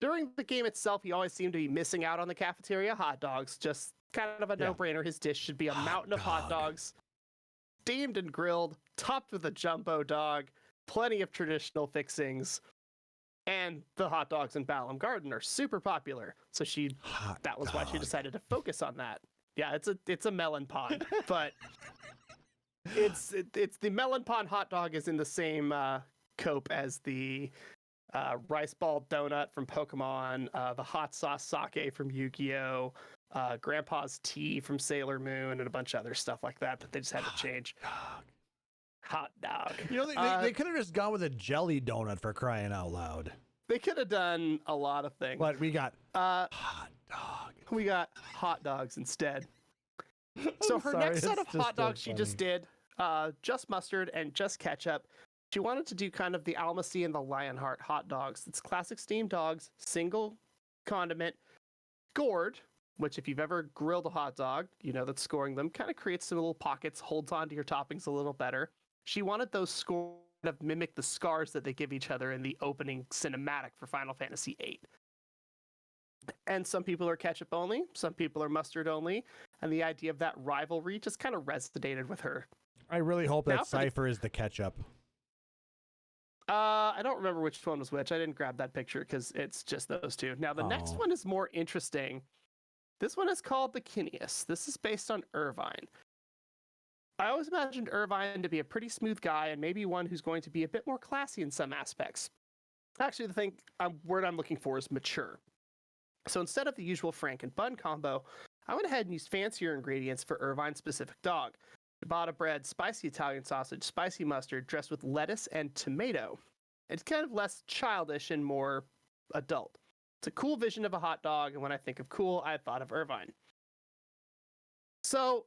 During the game itself, he always seemed to be missing out on the cafeteria hot dogs. Just kind of a no-brainer. His dish should be a mountain of hot dogs, steamed and grilled, topped with a jumbo dog, plenty of traditional fixings, and the hot dogs in Balam Garden are super popular. So that was why she decided to focus on that. Yeah, it's a melon pond, but it's the melon pond hot dog is in the same cope as the rice ball donut from Pokemon, the hot sauce sake from Yu-Gi-Oh, Grandpa's tea from Sailor Moon, and a bunch of other stuff like that they just had to change. Hot dog. They could have just gone with a jelly donut for crying out loud. They could have done a lot of things. But we got hot dog. We got hot dogs instead. So her next set of hot dogs she just did, just mustard and just ketchup. She wanted to do kind of the Almacy and the Lionheart hot dogs. It's classic steamed dogs, single condiment, gourd, which if you've ever grilled a hot dog, you know that scoring them kind of creates some little pockets, holds on to your toppings a little better. She wanted those scores to mimic the scars that they give each other in the opening cinematic for Final Fantasy VIII. And some people are ketchup only, some people are mustard only, and the idea of that rivalry just kind of resonated with her. I really hope that Cypher is the ketchup. I don't remember which one was which. I didn't grab that picture because it's just those two. Now, the next one is more interesting. This one is called the Kinius. This is based on Irvine. I always imagined Irvine to be a pretty smooth guy and maybe one who's going to be a bit more classy in some aspects. Actually, the word I'm looking for is mature. So instead of the usual Frank and bun combo, I went ahead and used fancier ingredients for Irvine's specific dog. Ciabatta bread, spicy Italian sausage, spicy mustard, dressed with lettuce and tomato. It's kind of less childish and more adult. It's a cool vision of a hot dog, and when I think of cool, I thought of Irvine. So,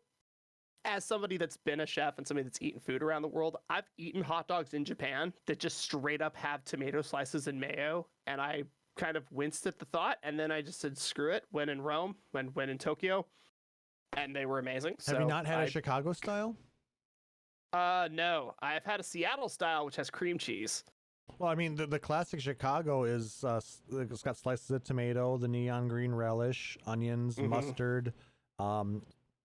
as somebody that's been a chef and somebody that's eaten food around the world, I've eaten hot dogs in Japan that just straight up have tomato slices and mayo, and I kind of winced at the thought, and then I just said, screw it, when in Rome, when in Tokyo, and they were amazing. Have you not had a Chicago style? No. I've had a Seattle style, which has cream cheese. Well, I mean, the classic Chicago is it's got slices of tomato, the neon green relish, onions, mustard,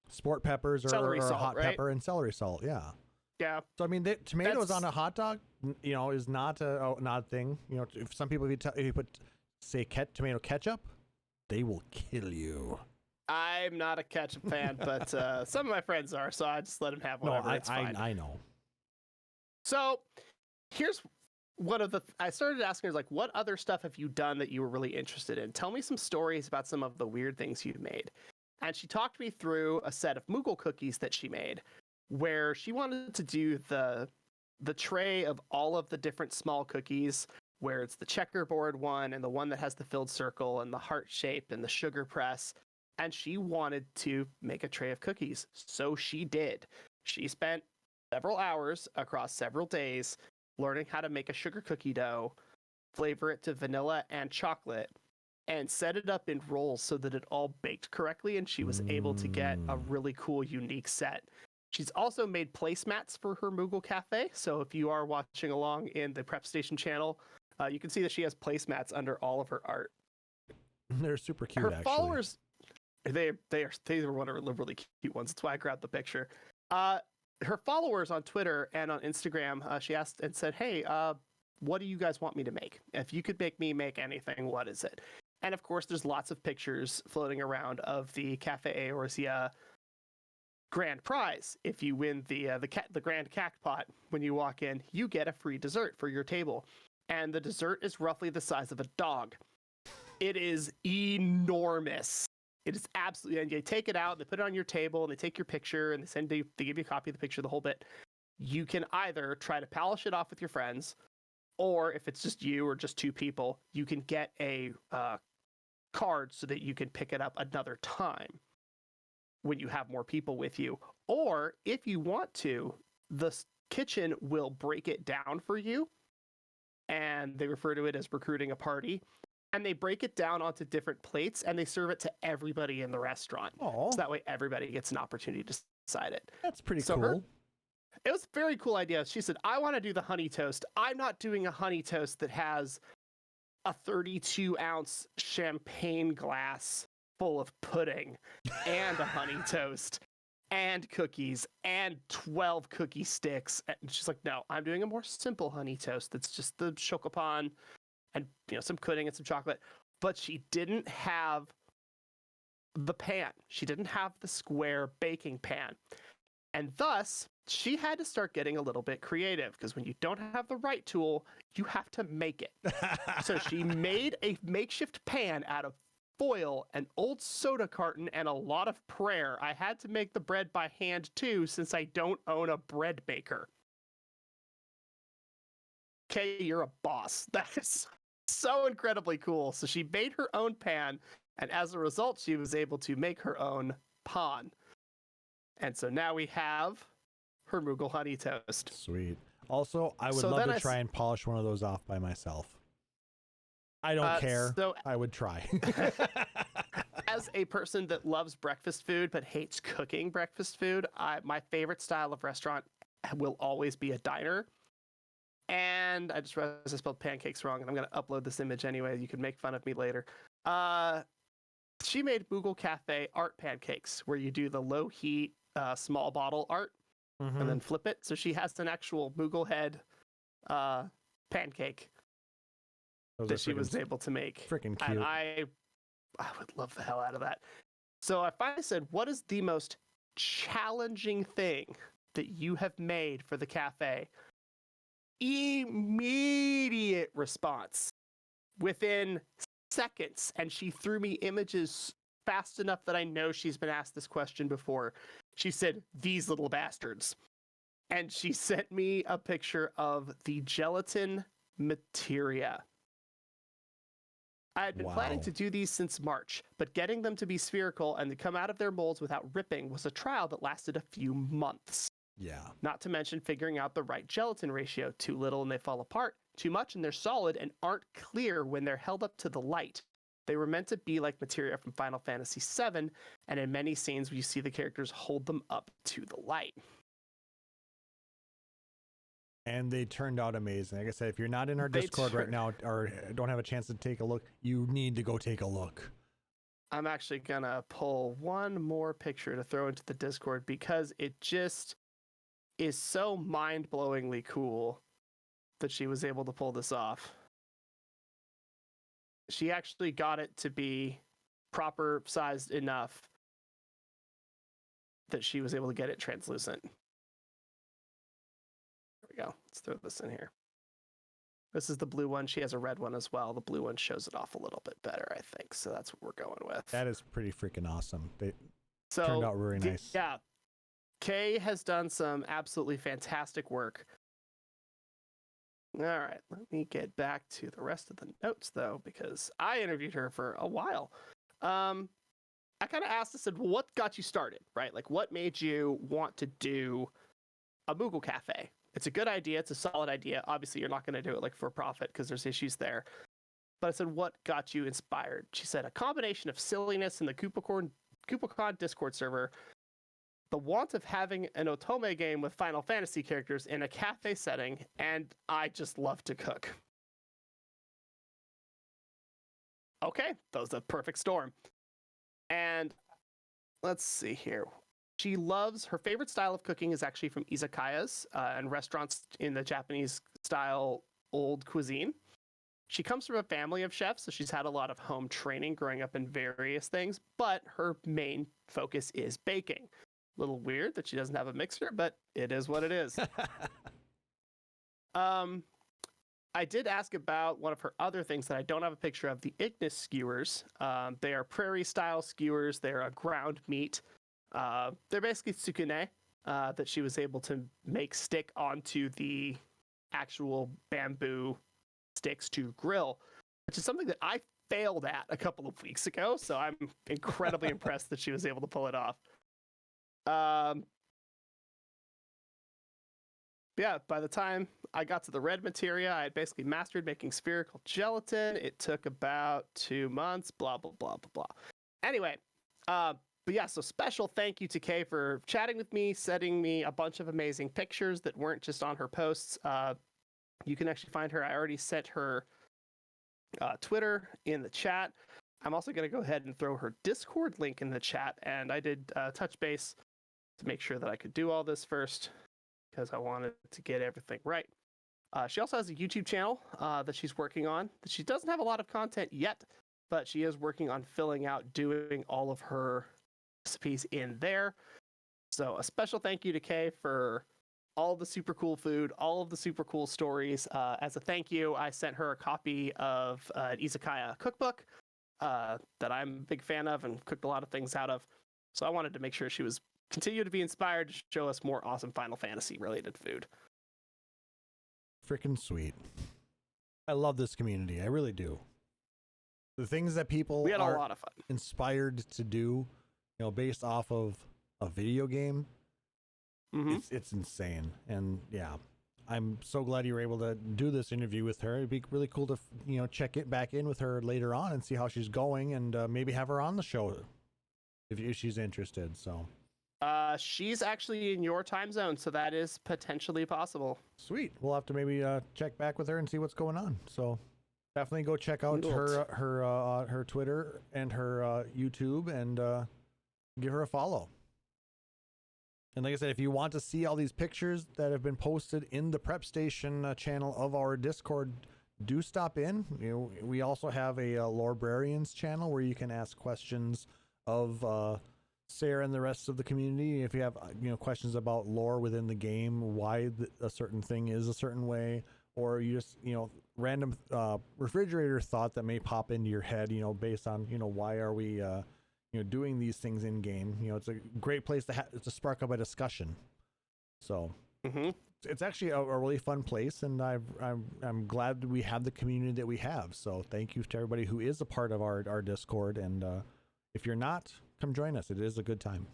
sport peppers or hot pepper, and celery salt. Yeah. Yeah. So I mean, tomatoes on a hot dog, is not a thing. If some people if you put tomato ketchup, they will kill you. I'm not a ketchup fan, but some of my friends are, so I just let them have whatever. It's fine. I know. So here's I started asking her, like, what other stuff have you done that you were really interested in? Tell me some stories about some of the weird things you've made. And she talked me through a set of Mughal cookies that she made, where she wanted to do the tray of all of the different small cookies, where it's the checkerboard one and the one that has the filled circle and the heart shape and the sugar press. And she wanted to make a tray of cookies. So she did. She spent several hours across several days learning how to make a sugar cookie dough, flavor it to vanilla and chocolate, and set it up in rolls so that it all baked correctly, and she was able to get a really cool, unique set. She's also made placemats for her Mughal Cafe, so if you are watching along in the Prep Station channel, you can see that she has placemats under all of her art. They're super cute, her actually. Followers, they were one of the really cute ones. That's why I grabbed the picture. Her followers on Twitter and on Instagram, she asked and said, hey, what do you guys want me to make? If you could make me make anything, what is it? And of course, there's lots of pictures floating around of the Cafe Eorzea grand prize. If you win the grand cactpot when you walk in, you get a free dessert for your table. And the dessert is roughly the size of a dog. It is enormous. It is absolutely, and you take it out, they put it on your table, and they take your picture, and they give you a copy of the picture, the whole bit. You can either try to polish it off with your friends, or if it's just you or just two people, you can get a card so that you can pick it up another time when you have more people with you. Or if you want to, the kitchen will break it down for you, and they refer to it as recruiting a party. And they break it down onto different plates, and they serve it to everybody in the restaurant. Aww. So that way everybody gets an opportunity to decide it. That's pretty cool. It was a very cool idea. She said, I want to do the honey toast. I'm not doing a honey toast that has a 32-ounce champagne glass full of pudding and a honey toast and cookies and 12 cookie sticks. And she's like, no, I'm doing a more simple honey toast. That's just the chocopan and some pudding and some chocolate. But she didn't have the pan. She didn't have the square baking pan. And thus, she had to start getting a little bit creative, because when you don't have the right tool, you have to make it. So she made a makeshift pan out of foil, an old soda carton, and a lot of prayer. I had to make the bread by hand too, since I don't own a bread baker. Okay, you're a boss. That is so incredibly cool. So she made her own pan, and as a result, she was able to make her own pan. And so now we have her Mughal honey toast. Sweet. Also, I would love to try and polish one of those off by myself. I don't care. So, I would try. As a person that loves breakfast food but hates cooking breakfast food, my favorite style of restaurant will always be a diner. And I just realized I spelled pancakes wrong, and I'm going to upload this image anyway. You can make fun of me later. She made Mughal Cafe art pancakes, where you do the low heat, small bottle art, and then flip it. So she has an actual Mughal head pancake Those that she was able to make. Freaking cute. And I would love the hell out of that. So I finally said, what is the most challenging thing that you have made for the cafe? Immediate response within seconds. And she threw me images fast enough that I know she's been asked this question before. She said, these little bastards. And she sent me a picture of the gelatin materia. I had been planning to do these since March, but getting them to be spherical and to come out of their molds without ripping was a trial that lasted a few months. Yeah. Not to mention figuring out the right gelatin ratio. Too little and they fall apart. Too much and they're solid and aren't clear when they're held up to the light. They were meant to be like Materia from Final Fantasy VII, and in many scenes you see the characters hold them up to the light. And they turned out amazing. Like I said, if you're not in our Discord right now or don't have a chance to take a look, you need to go take a look. I'm actually going to pull one more picture to throw into the Discord because it just is so mind-blowingly cool that she was able to pull this off. She actually got it to be proper sized enough that she was able to get it translucent. There we go. Let's throw this in here. This is the blue one. She has a red one as well. The blue one shows it off a little bit better, I think. So that's what we're going with. That is pretty freaking awesome. They turned out really nice. Yeah. Kay has done some absolutely fantastic work. All right, let me get back to the rest of the notes, though, because I interviewed her for a while. I kind of asked, I said, well, what got you started, right? Like, what made you want to do a Moogle Cafe? It's a good idea. It's a solid idea. Obviously, you're not going to do it like for profit because there's issues there. But I said, what got you inspired? She said, a combination of silliness in the KupoCon Discord server, the want of having an Otome game with Final Fantasy characters in a cafe setting, and I just love to cook. Okay, that was a perfect storm. And let's see here. She loves, her favorite style of cooking is actually from izakayas and restaurants in the Japanese style old cuisine. She comes from a family of chefs, so she's had a lot of home training growing up in various things, but her main focus is baking. Little weird that she doesn't have a mixer, but it is what it is. I did ask about one of her other things that I don't have a picture of, the Ignis Skewers. They are prairie-style skewers. They're a ground meat. They're basically tsukune that she was able to make stick onto the actual bamboo sticks to grill, which is something that I failed at a couple of weeks ago, so I'm incredibly impressed that she was able to pull it off. Yeah, by the time I got to the red materia, I had basically mastered making spherical gelatin. It took about 2 months, blah, blah, blah, blah, blah. Anyway, but yeah, so special thank you to Kay for chatting with me, sending me a bunch of amazing pictures that weren't just on her posts. You can actually find her. I already sent her Twitter in the chat. I'm also going to go ahead and throw her Discord link in the chat, and I did touch base to make sure that I could do all this first because I wanted to get everything right. She also has a YouTube channel that she's working on. She doesn't have a lot of content yet, but she is working on filling out, doing all of her recipes in there. So a special thank you to Kay for all the super cool food, all of the super cool stories. As a thank you, I sent her a copy of an izakaya cookbook that I'm a big fan of and cooked a lot of things out of. So I wanted to make sure she was continue to be inspired to show us more awesome Final Fantasy related food. Freaking sweet. I love this community. I really do. The things that people we had are a lot of fun. Inspired to do, you know, based off of a video game, it's insane. And yeah, I'm so glad you were able to do this interview with her. It'd be really cool to, you know, check it back in with her later on and see how she's going, and maybe have her on the show if she's interested. So she's actually in your time zone, so that is potentially possible. Sweet. We'll have to maybe check back with her and see what's going on. So definitely go check out her Twitter and her YouTube, and give her a follow. And like I said, if you want to see all these pictures that have been posted in the Prep Station channel of our Discord, do stop in. You know, we also have a Lorebrarians channel where you can ask questions of Sarah and the rest of the community. If you have questions about lore within the game, why a certain thing is a certain way, or you just random refrigerator thought that may pop into your head, based on why are we doing these things in game. It's a great place to spark up a discussion. So it's actually a really fun place, and I'm glad that we have the community that we have. So thank you to everybody who is a part of our Discord, and if you're not, come join us. It is a good time.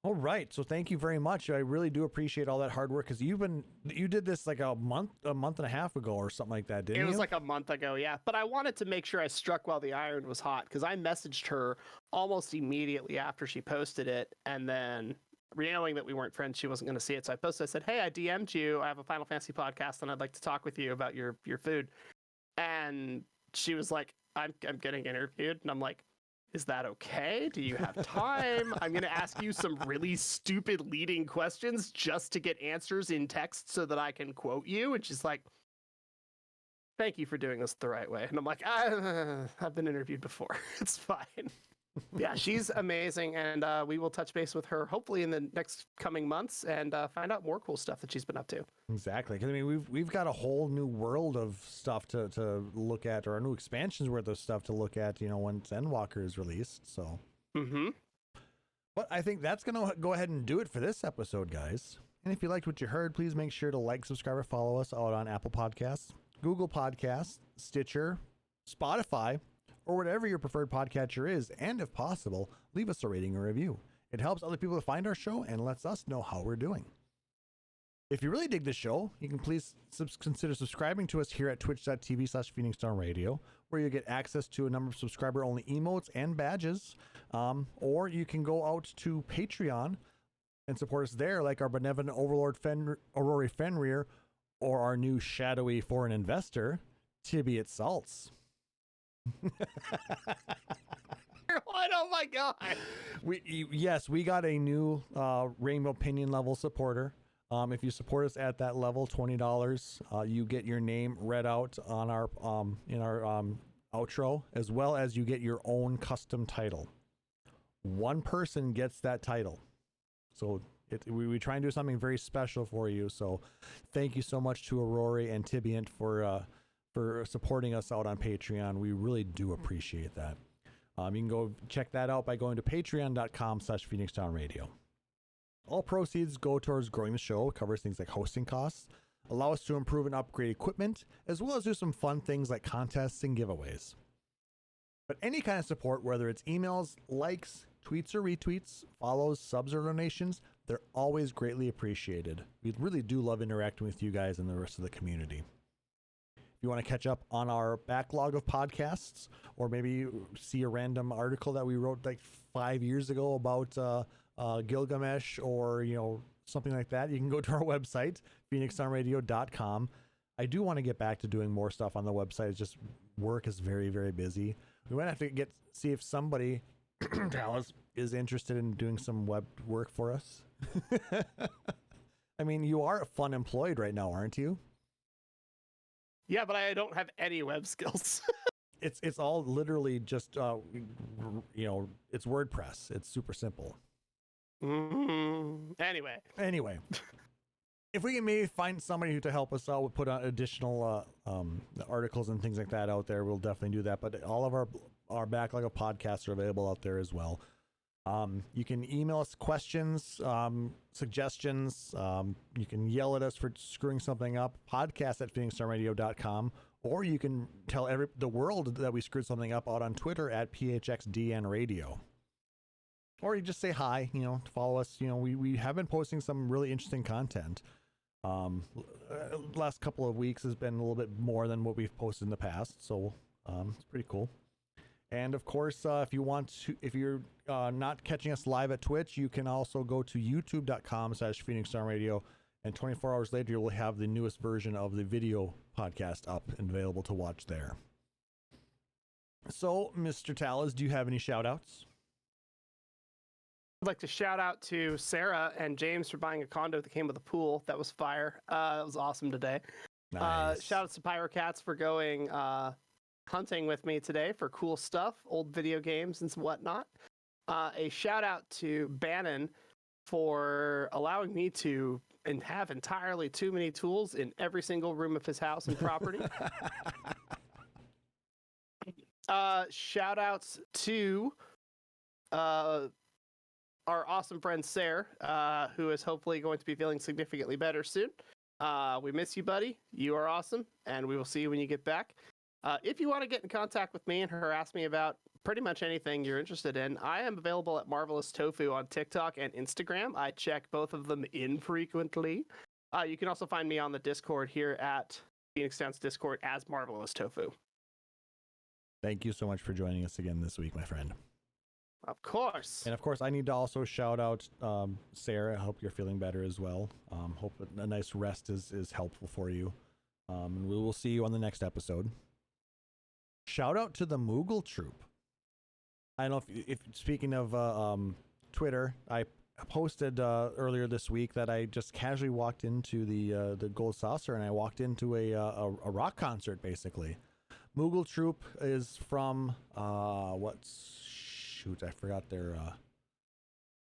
All right, so thank you very much. I really do appreciate all that hard work, because you did this like a month and a half ago or something like that, didn't you? It was like a month ago, yeah. But I wanted to make sure I struck while the iron was hot, because I messaged her almost immediately after she posted it, and then knowing that we weren't friends, she wasn't going to see it. So I posted, I said, hey, I DM'd you. I have a Final Fantasy podcast, and I'd like to talk with you about your food. And she was like, I'm getting interviewed. And I'm like, is that okay? Do you have time? I'm going to ask you some really stupid leading questions just to get answers in text so that I can quote you. And she's like, thank you for doing this the right way. And I'm like, I've been interviewed before. It's fine. Yeah, she's amazing. And we will touch base with her hopefully in the next coming months and find out more cool stuff that she's been up to. Exactly. Because I mean, we've got a whole new world of stuff to look at, or a new expansions worth of stuff to look at, when Endwalker is released. So, but I think that's going to go ahead and do it for this episode, guys. And if you liked what you heard, please make sure to like, subscribe, or follow us out on Apple Podcasts, Google Podcasts, Stitcher, Spotify, or whatever your preferred podcatcher is. And if possible, leave us a rating or review. It helps other people to find our show and lets us know how we're doing. If you really dig the show, you can please consider subscribing to us here at twitch.tv/PhoenixDownRadio, where you get access to a number of subscriber-only emotes and badges. Or you can go out to Patreon and support us there, like our benevolent overlord Aurori Fenrir, or our new shadowy foreign investor, Tibiet Salts. What? Oh my god! We got a new Rainbow Pinion level supporter. If you support us at that level, $20, you get your name read out on our in our outro, as well as you get your own custom title. One person gets that title, so we try and do something very special for you. So thank you so much to Aurori and Tibient for supporting us out on Patreon. We really do appreciate that. You can go check that out by going to patreon.com/PhoenixDownRadio. All proceeds go towards growing the show. It covers things like hosting costs, allow us to improve and upgrade equipment, as well as do some fun things like contests and giveaways. But any kind of support, whether it's emails, likes, tweets or retweets, follows, subs or donations, they're always greatly appreciated. We really do love interacting with you guys and the rest of the community. You want to catch up on our backlog of podcasts, or maybe see a random article that we wrote like 5 years ago about Gilgamesh, or something like that, you can go to our website, PhoenixDownRadio.com. I do want to get back to doing more stuff on the website. It's just work is very, very busy. We might have to see if somebody Dallas is interested in doing some web work for us. I mean, you are fun employed right now, aren't you? Yeah, but I don't have any web skills. It's all literally just it's WordPress. It's super simple. Anyway, if we can maybe find somebody to help us out, we'll put on additional articles and things like that out there. We'll definitely do that. But all of our backlog of podcasts are available out there as well. You can email us questions, suggestions. You can yell at us for screwing something up, podcast@PhoenixDownRadio.com, or you can tell the world that we screwed something up out on Twitter at PHXDNRadio. Or you just say hi, follow us. We have been posting some really interesting content. Last couple of weeks has been a little bit more than what we've posted in the past, so it's pretty cool. And of course, if you're not catching us live at Twitch, you can also go to youtube.com/PhoenixDownRadio, and 24 hours later, you'll have the newest version of the video podcast up and available to watch there. So, Mr. Talas, do you have any shout outs? I'd like to shout out to Sarah and James for buying a condo that came with a pool. That was fire. That was awesome today. Nice. Shout out to Pyrocats for going hunting with me today for cool stuff, old video games and whatnot. A shout out to Bannon for allowing me to have entirely too many tools in every single room of his house and property. Shout outs to our awesome friend Sarah, who is hopefully going to be feeling significantly better soon. We miss you, buddy. You are awesome, and we will see you when you get back. If you want to get in contact with me and harass me about pretty much anything you're interested in, I am available at Marvelous Tofu on TikTok and Instagram. I check both of them infrequently. You can also find me on the Discord here at Phoenix Town's Discord as Marvelous Tofu. Thank you so much for joining us again this week, my friend. Of course. And of course, I need to also shout out Sarah. I hope you're feeling better as well. Hope a nice rest is helpful for you. And we will see you on the next episode. Shout out to the Moogle Troop. I don't know if speaking of Twitter, I posted earlier this week that I just casually walked into the Gold Saucer, and I walked into a rock concert basically. Moogle Troop is from I forgot their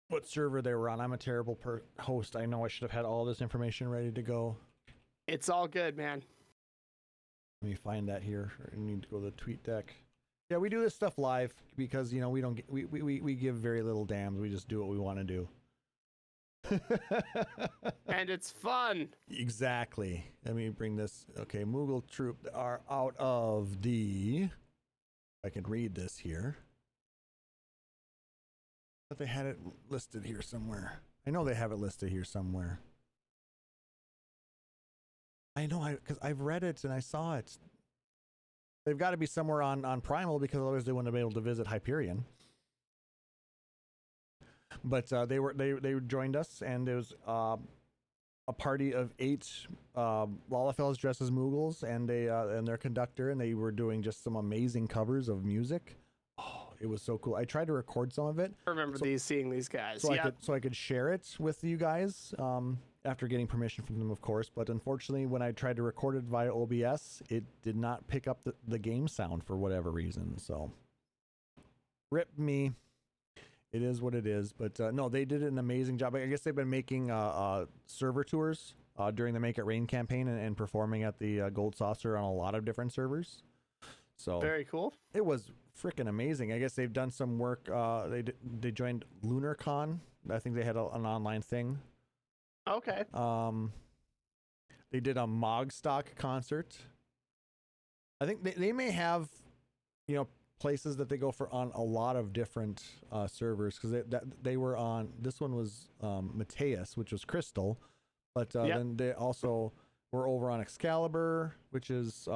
what server they were on. I'm a terrible host. I know I should have had all this information ready to go. It's all good, man. Let me find that here. I need to go to the tweet deck. Yeah, we do this stuff live because we don't get, we give very little damns. We just do what we want to do. And it's fun. Exactly. Let me bring this. Okay, Moogle Troop are out of the. I can read this here. But they had it listed here somewhere. I know they have it listed here somewhere. I know, because I've read it and I saw it. They've got to be somewhere on Primal because otherwise they wouldn't have been able to visit Hyperion. But they joined us, and there was a party of 8 Lalafellas dressed as Moogles and their conductor, and they were doing just some amazing covers of music. Oh, it was so cool. I tried to record some of it. I remember seeing these guys. So I could share it with you guys after getting permission from them, of course. But unfortunately, when I tried to record it via OBS, it did not pick up the game sound for whatever reason. So rip me. It is what it is. But no, they did an amazing job. I guess they've been making server tours during the Make It Rain campaign and performing at the Gold Saucer on a lot of different servers. So very cool. It was freaking amazing. I guess they've done some work. They joined LunarCon. I think they had an online thing. Okay. They did a Mogstock concert. I think they may have, places that they go for on a lot of different servers, because they were on. This one was Mateus, which was Crystal, but then they also were over on Excalibur, which is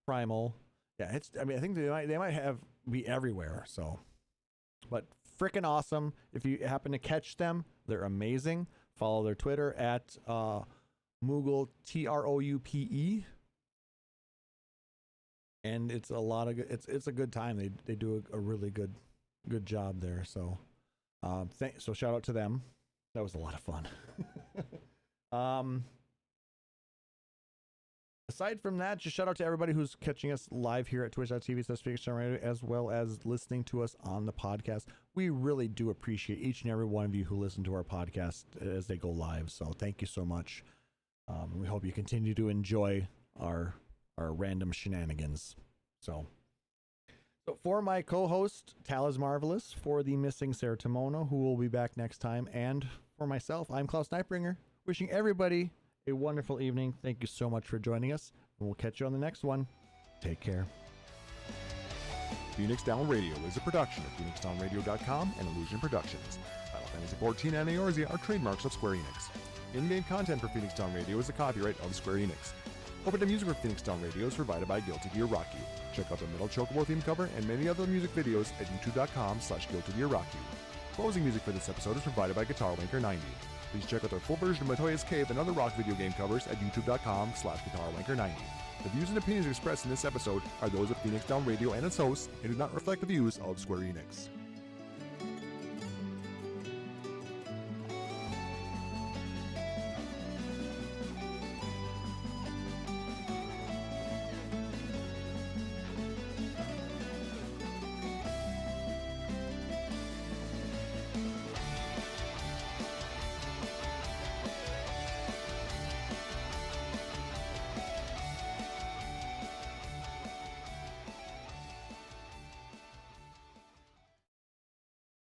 Primal. Yeah, I think they might be everywhere. So, but freaking awesome. If you happen to catch them, they're amazing. Follow their Twitter at Moogle TROUPE. And it's a lot of good. It's a good time. They do a really good job there. So, so shout out to them. That was a lot of fun. Aside from that, just shout out to everybody who's catching us live here at twitch.tv/PhoenixTown as well as listening to us on the podcast. We really do appreciate each and every one of you who listen to our podcast as they go live. So thank you so much. We hope you continue to enjoy our random shenanigans. So for my co-host, Tal is Marvelous, for the missing Sarah Timono, who will be back next time, and for myself, I'm Klaus Nightbringer, wishing everybody a wonderful evening. Thank you so much for joining us, and we'll catch you on the next one. Take care. Phoenix Down Radio is a production of PhoenixDownRadio.com and Illusion Productions. Final Fantasy XIV and Eorzea are trademarks of Square Enix. In-game content for Phoenix Down Radio is the copyright of Square Enix. Opening music for Phoenix Down Radio is provided by Guilty Gear Rock You. Check out the Metal Chocobo theme cover and many other music videos at youtube.com/Guilty Gear Rock You. Closing music for this episode is provided by Guitar Wanker 90. Please check out their full version of Matoya's Cave and other rock video game covers at youtube.com/Guitar Wanker 90. The views and opinions expressed in this episode are those of Phoenix Down Radio and its hosts and do not reflect the views of Square Enix.